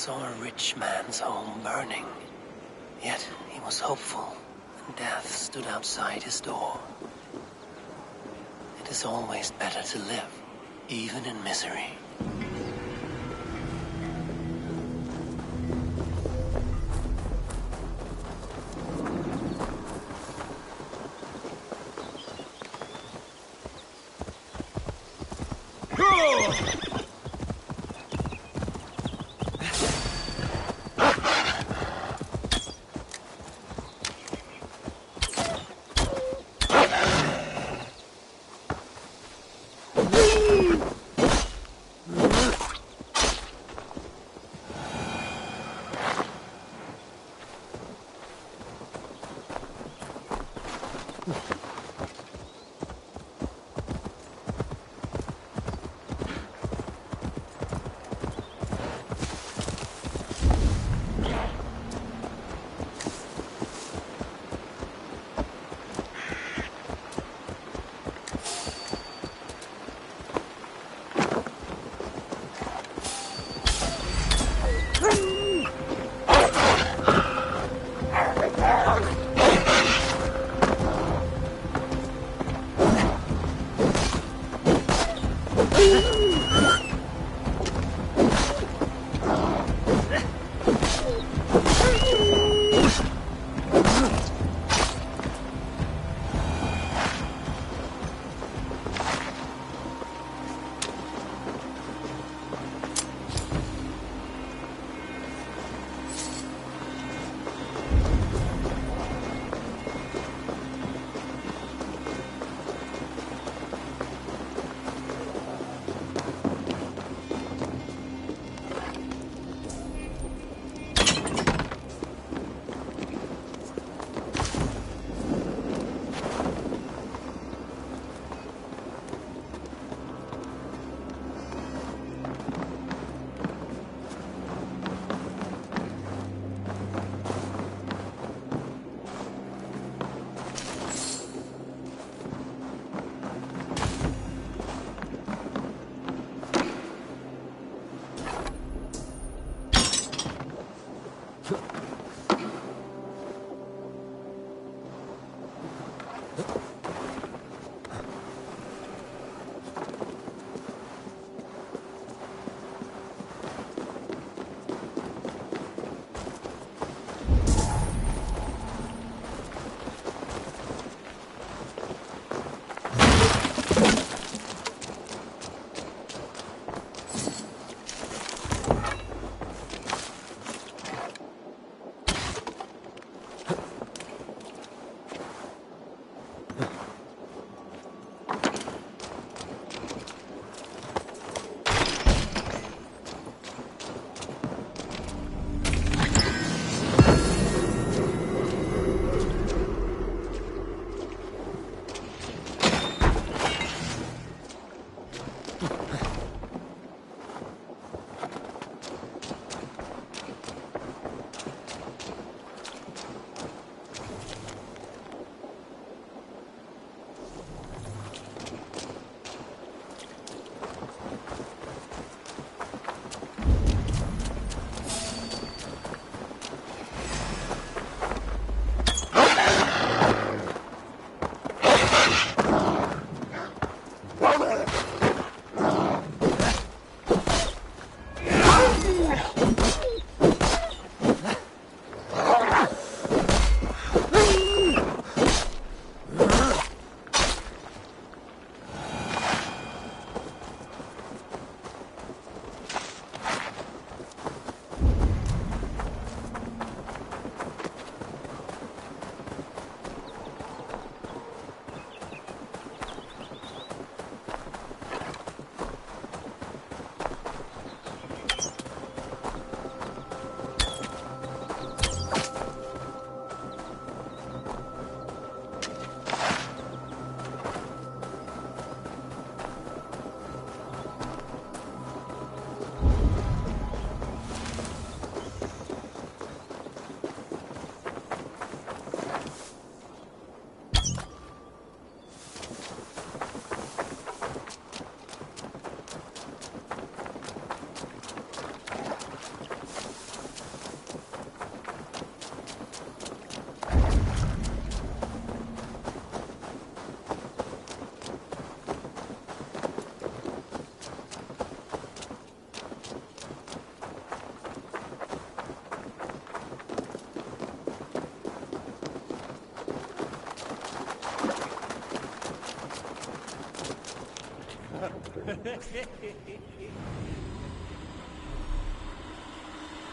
saw a rich man's home burning. Yet he was hopeful, and death stood outside his door. It is always better to live, even in misery.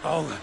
Oh.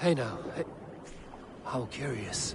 Hey now, hey. How curious.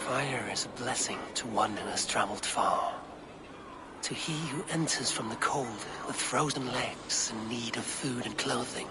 Fire is a blessing to one who has traveled far. To he who enters from the cold with frozen legs in need of food and clothing.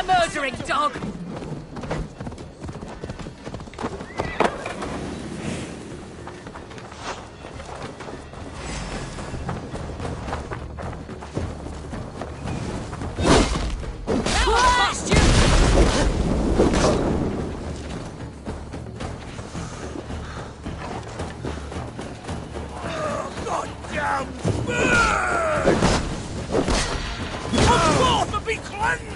murdering dog! Goddamn bird! Come forth and be cleansed!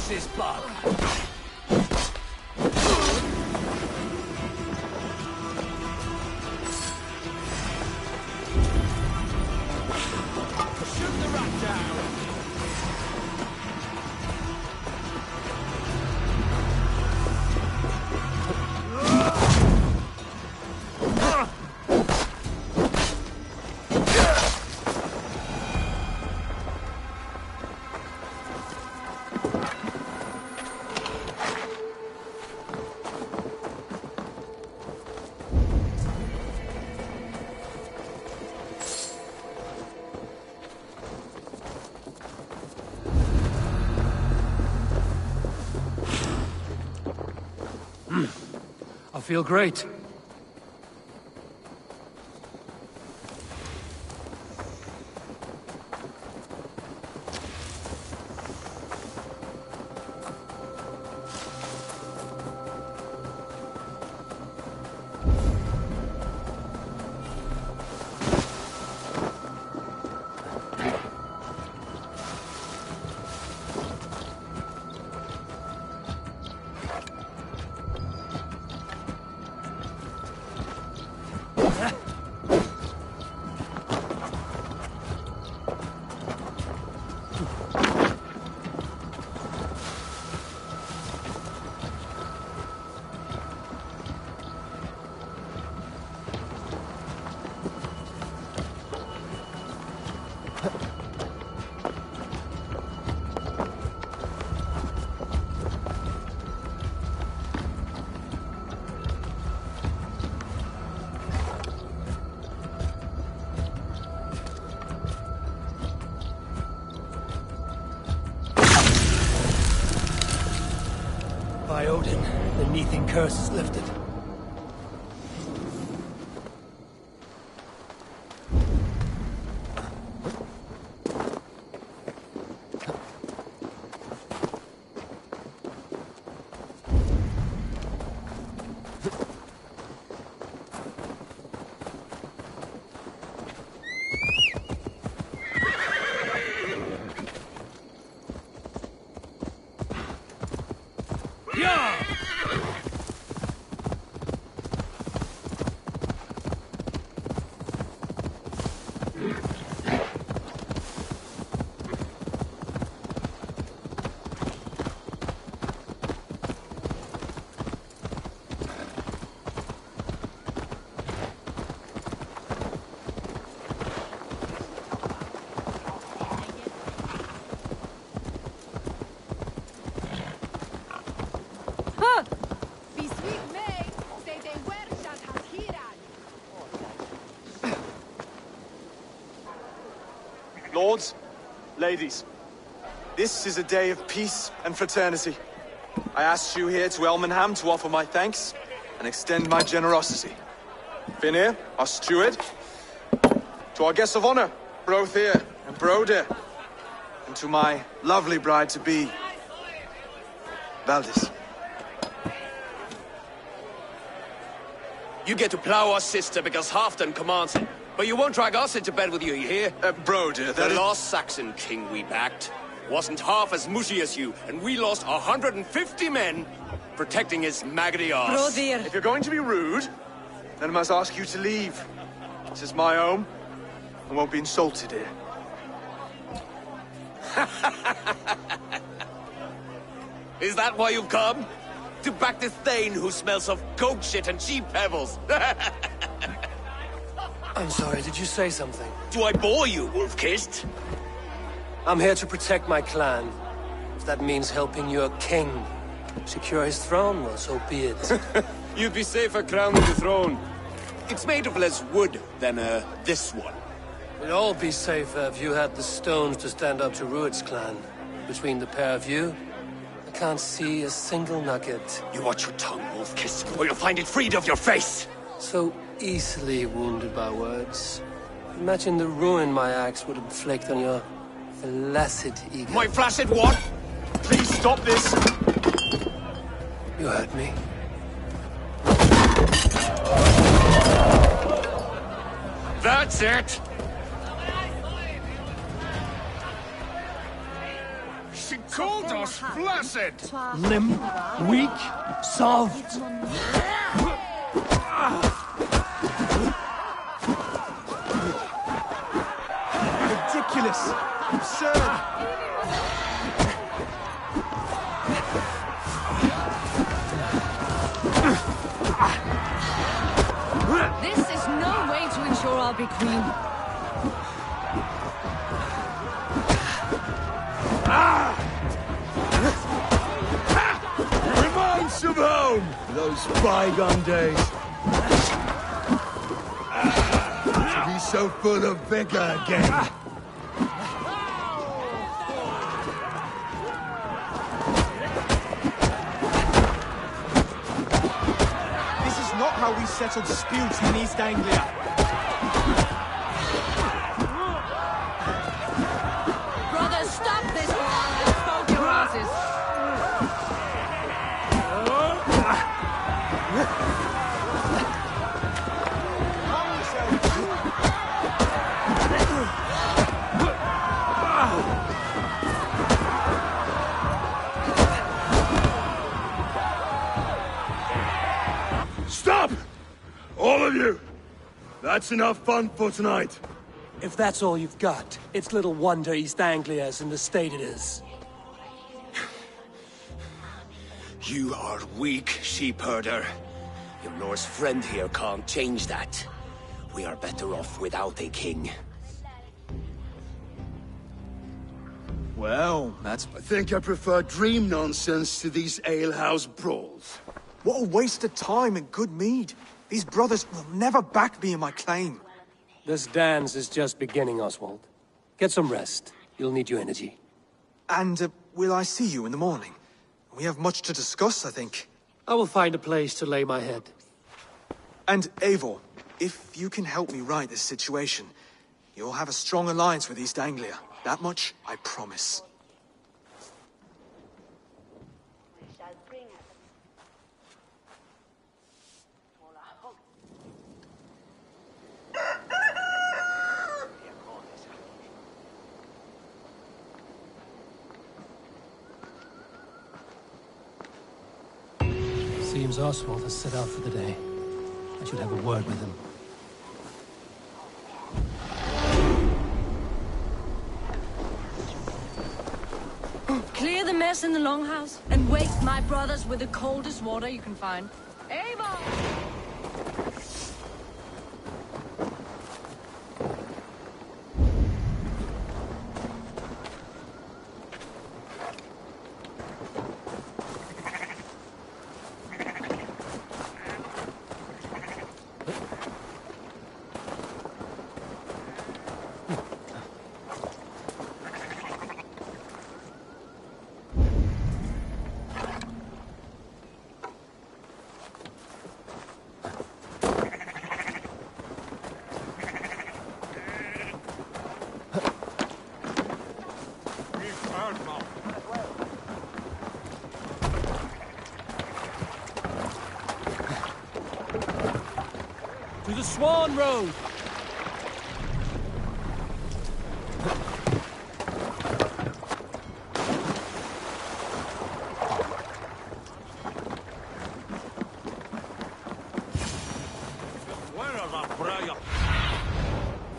This bug. Shoot the rat down. I feel great. By Odin, the Neething curse is lifted. Lords, ladies, this is a day of peace and fraternity. I asked you here to Elmenham to offer my thanks, and extend my generosity. Finir, our steward, to our guests of honor, Brothir and Broder, and to my lovely bride-to-be, Valdis. You get to plow our sister because Halfdan commands it. But you won't drag us into bed with you here. Broder, the last Saxon king we backed wasn't half as mushy as you, and we lost 150 men protecting his maggoty arse. If you're going to be rude, then I must ask you to leave. This is my home. I won't be insulted here. Is that why you've come? To back this Thane who smells of goat shit and sheep pebbles? I'm sorry, did you say something? Do I bore you, wolf-kissed? I'm here to protect my clan. If that means helping your king secure his throne, well, so be it. You'd be safer crowning the throne. It's made of less wood than, this one. We'd all be safer if you had the stones to stand up to Rued's clan. Between the pair of you, I can't see a single nugget. You watch your tongue, wolf-kiss, or you'll find it freed of your face! So easily wounded by words. Imagine the ruin my axe would inflict on your flaccid ego. My flaccid what? Please stop this! You heard me. That's it! She called us flaccid! Limp, weak, soft. Ridiculous! Absurd! This is no way to ensure I'll be queen. Reminds of home! Those bygone days. To be so full of vigor again. This is not how we settled disputes in East Anglia. Brothers, stop this or I'll explode your asses. Stop! All of you! That's enough fun for tonight. If that's all you've got, it's little wonder East Anglia's in the state it is. You are weak, sheep herder. Your Norse friend here can't change that. We are better off without a king. Well, that's... I think I prefer dream nonsense to these alehouse brawls. What a waste of time and good mead. These brothers will never back me in my claim. This dance is just beginning, Oswald. Get some rest. You'll need your energy. And, will I see you in the morning? We have much to discuss, I think. I will find a place to lay my head. And, Eivor, if you can help me right this situation, you'll have a strong alliance with East Anglia. That much, I promise. Seems Oswald has set out for the day. I should have a word with him. Clear the mess in the longhouse and wake my brothers with the coldest water you can find. Eivor! Swan Road!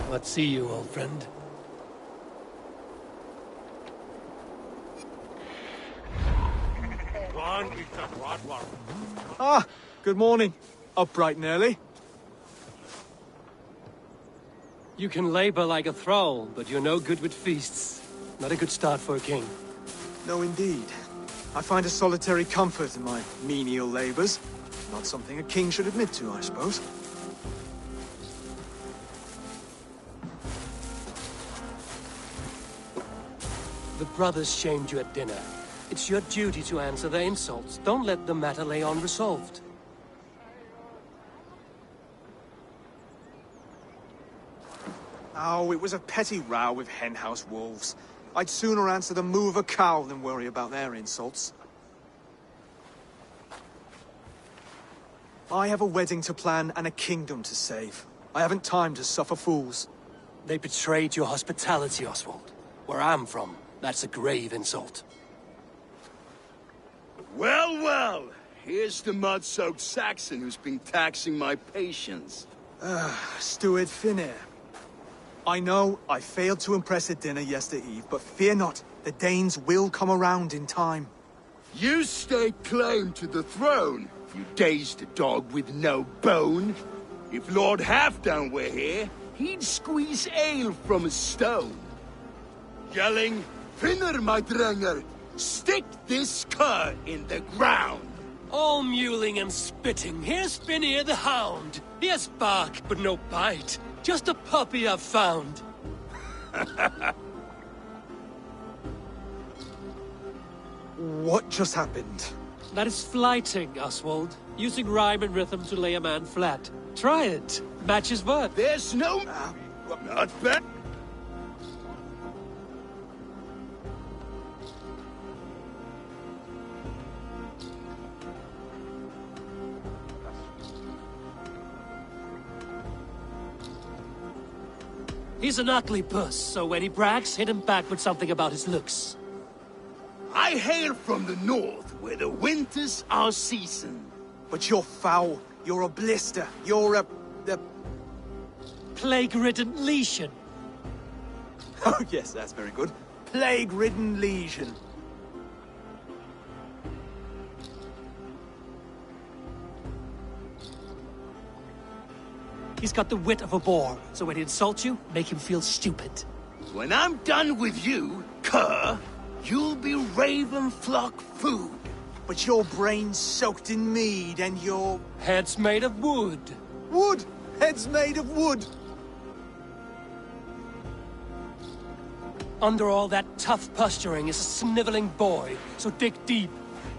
What see you, old friend? Ah, good morning. Up bright and early. You can labor like a thrall, but you're no good with feasts. Not a good start for a king. No, indeed. I find a solitary comfort in my menial labors. Not something a king should admit to, I suppose. The brothers shamed you at dinner. It's your duty to answer their insults. Don't let the matter lay unresolved. Oh, it was a petty row with henhouse wolves. I'd sooner answer the moo of a cow than worry about their insults. I have a wedding to plan and a kingdom to save. I haven't time to suffer fools. They betrayed your hospitality, Oswald. Where I'm from, that's a grave insult. Well, well. Here's the mud-soaked Saxon who's been taxing my patience. Steward Finir. I know I failed to impress at dinner yesterday eve, but fear not, the Danes will come around in time. You stake claim to the throne, you dazed dog with no bone. If Lord Halfdan were here, he'd squeeze ale from a stone. Yelling, Finner, my drenger, stick this cur in the ground. All mewling and spitting, here's Finir the Hound. He has bark, but no bite. Just a puppy I've found. What just happened? That is flighting, Oswald. Using rhyme and rhythm to lay a man flat. Try it. Match his word. There's no... not bad. He's an ugly puss, so when he brags, hit him back with something about his looks. I hail from the north, where the winters are seasoned. But you're foul. You're a blister. You're a... Plague-ridden lesion. Oh, yes, that's very good. Plague-ridden lesion. He's got the wit of a boar, so when he insults you, make him feel stupid. When I'm done with you, cur, you'll be raven flock food. But your brain's soaked in mead and your... Head's made of wood. Wood! Head's made of wood! Under all that tough posturing is a sniveling boy, so dig deep.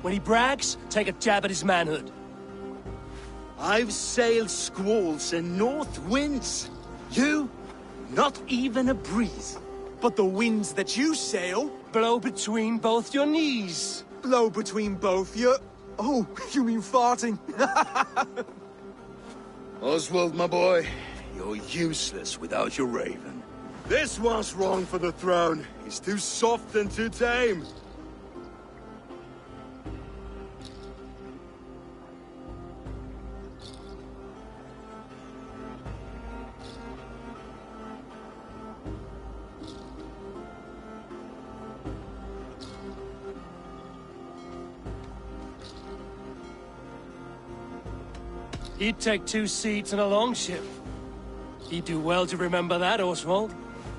When he brags, take a jab at his manhood. I've sailed squalls and north winds. You, not even a breeze. But the winds that you sail... Blow between both your knees. Blow between both your... Oh, you mean farting? Oswald, my boy, you're useless without your raven. This one's wrong for the throne. He's too soft and too tame. He'd take 2 seats in a longship. He'd do well to remember that, Oswald.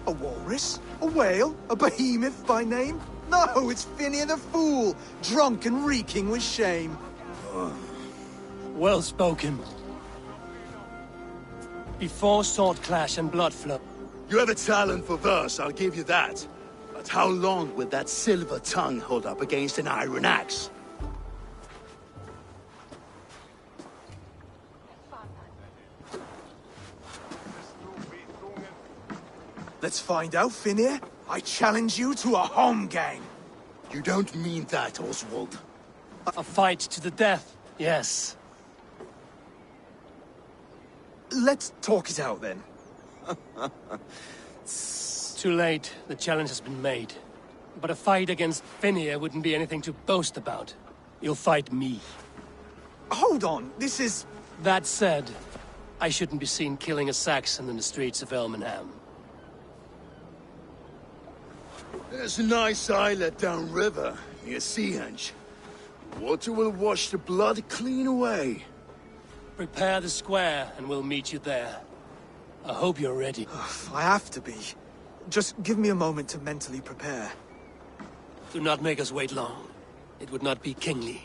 A walrus? A whale? A behemoth by name? No, it's Finir the Fool, drunk and reeking with shame. Well spoken. Before sword clash and blood flow. You have a talent for verse, I'll give you that. But how long will that silver tongue hold up against an iron axe? Let's find out, Finir. I challenge you to a home gang. You don't mean that, Oswald. A fight to the death, yes. Let's talk it out then. Too late. The challenge has been made. But a fight against Fenrir wouldn't be anything to boast about. You'll fight me. Hold on, this is... That said, I shouldn't be seen killing a Saxon in the streets of Elmenham. There's a nice islet downriver, near Seahenge. Water will wash the blood clean away. Prepare the square, and we'll meet you there. I hope you're ready. I have to be. Just give me a moment to mentally prepare. Do not make us wait long. It would not be kingly.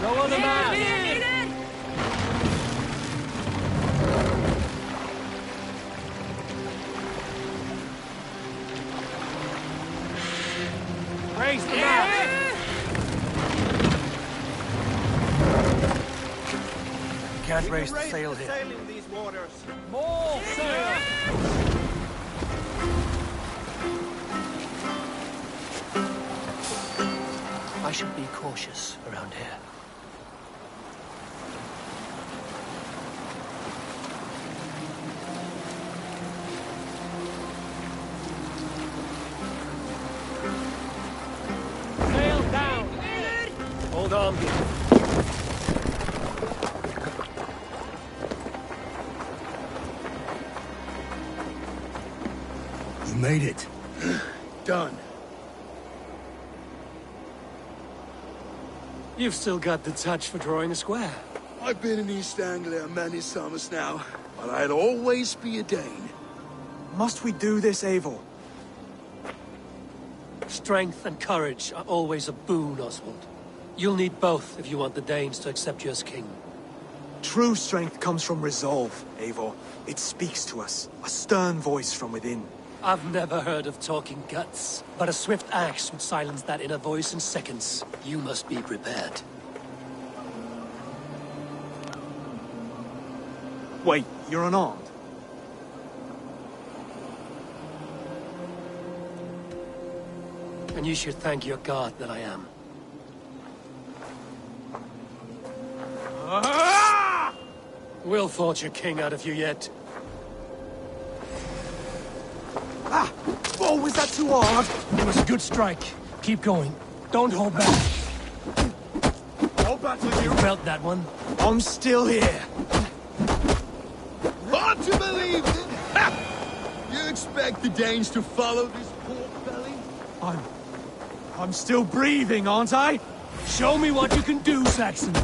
No other man! Raise the mast! Can't raise the sail here. Sail in these waters. More sail! I should be cautious around here. Sail down! Hold on. You made it. Done. You've still got the touch for drawing a square. I've been in East Anglia many summers now, but I'll always be a Dane. Must we do this, Eivor? Strength and courage are always a boon, Oswald. You'll need both if you want the Danes to accept you as king. True strength comes from resolve, Eivor. It speaks to us. A stern voice from within. I've never heard of talking guts, but a swift axe would silence that inner voice in seconds. You must be prepared. Wait, you're unarmed? And you should thank your god that I am. We'll forge a king out of you yet. Ah! Oh, was that too hard? It was a good strike. Keep going. Don't hold back. I'll battle you. You felt that one. I'm still here. Hard to believe it! You expect the Danes to follow this pork belly? I'm still breathing, aren't I? Show me what you can do, Saxon.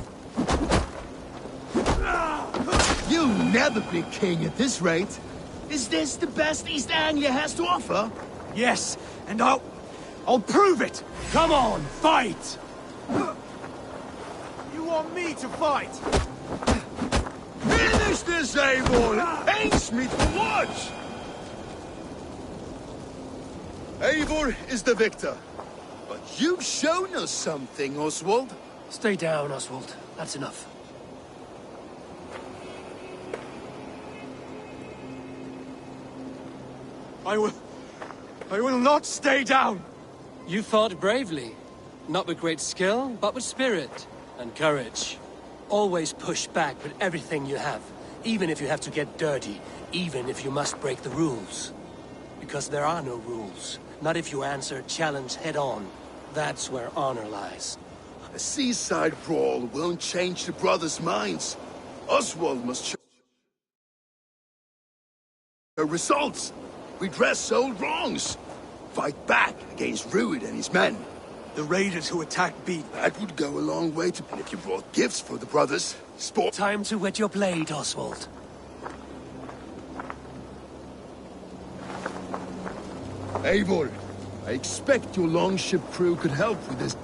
You'll never be king at this rate. Is this the best East Anglia has to offer? Yes, and I'll prove it! Come on, fight! You want me to fight? Finish this, Eivor! It pains me to watch! Eivor is the victor. But you've shown us something, Oswald. Stay down, Oswald. That's enough. I will not stay down! You fought bravely. Not with great skill, but with spirit and courage. Always push back with everything you have. Even if you have to get dirty. Even if you must break the rules. Because there are no rules. Not if you answer a challenge head-on. That's where honor lies. A seaside brawl won't change the brothers' minds. Oswald must show results. Redress old wrongs. fight back against Rued and his men. The raiders who attacked Beat. That would go a long way to... And if you brought gifts for the brothers, sport... Time to wet your blade, Oswald. Eivor, I expect your longship crew could help with this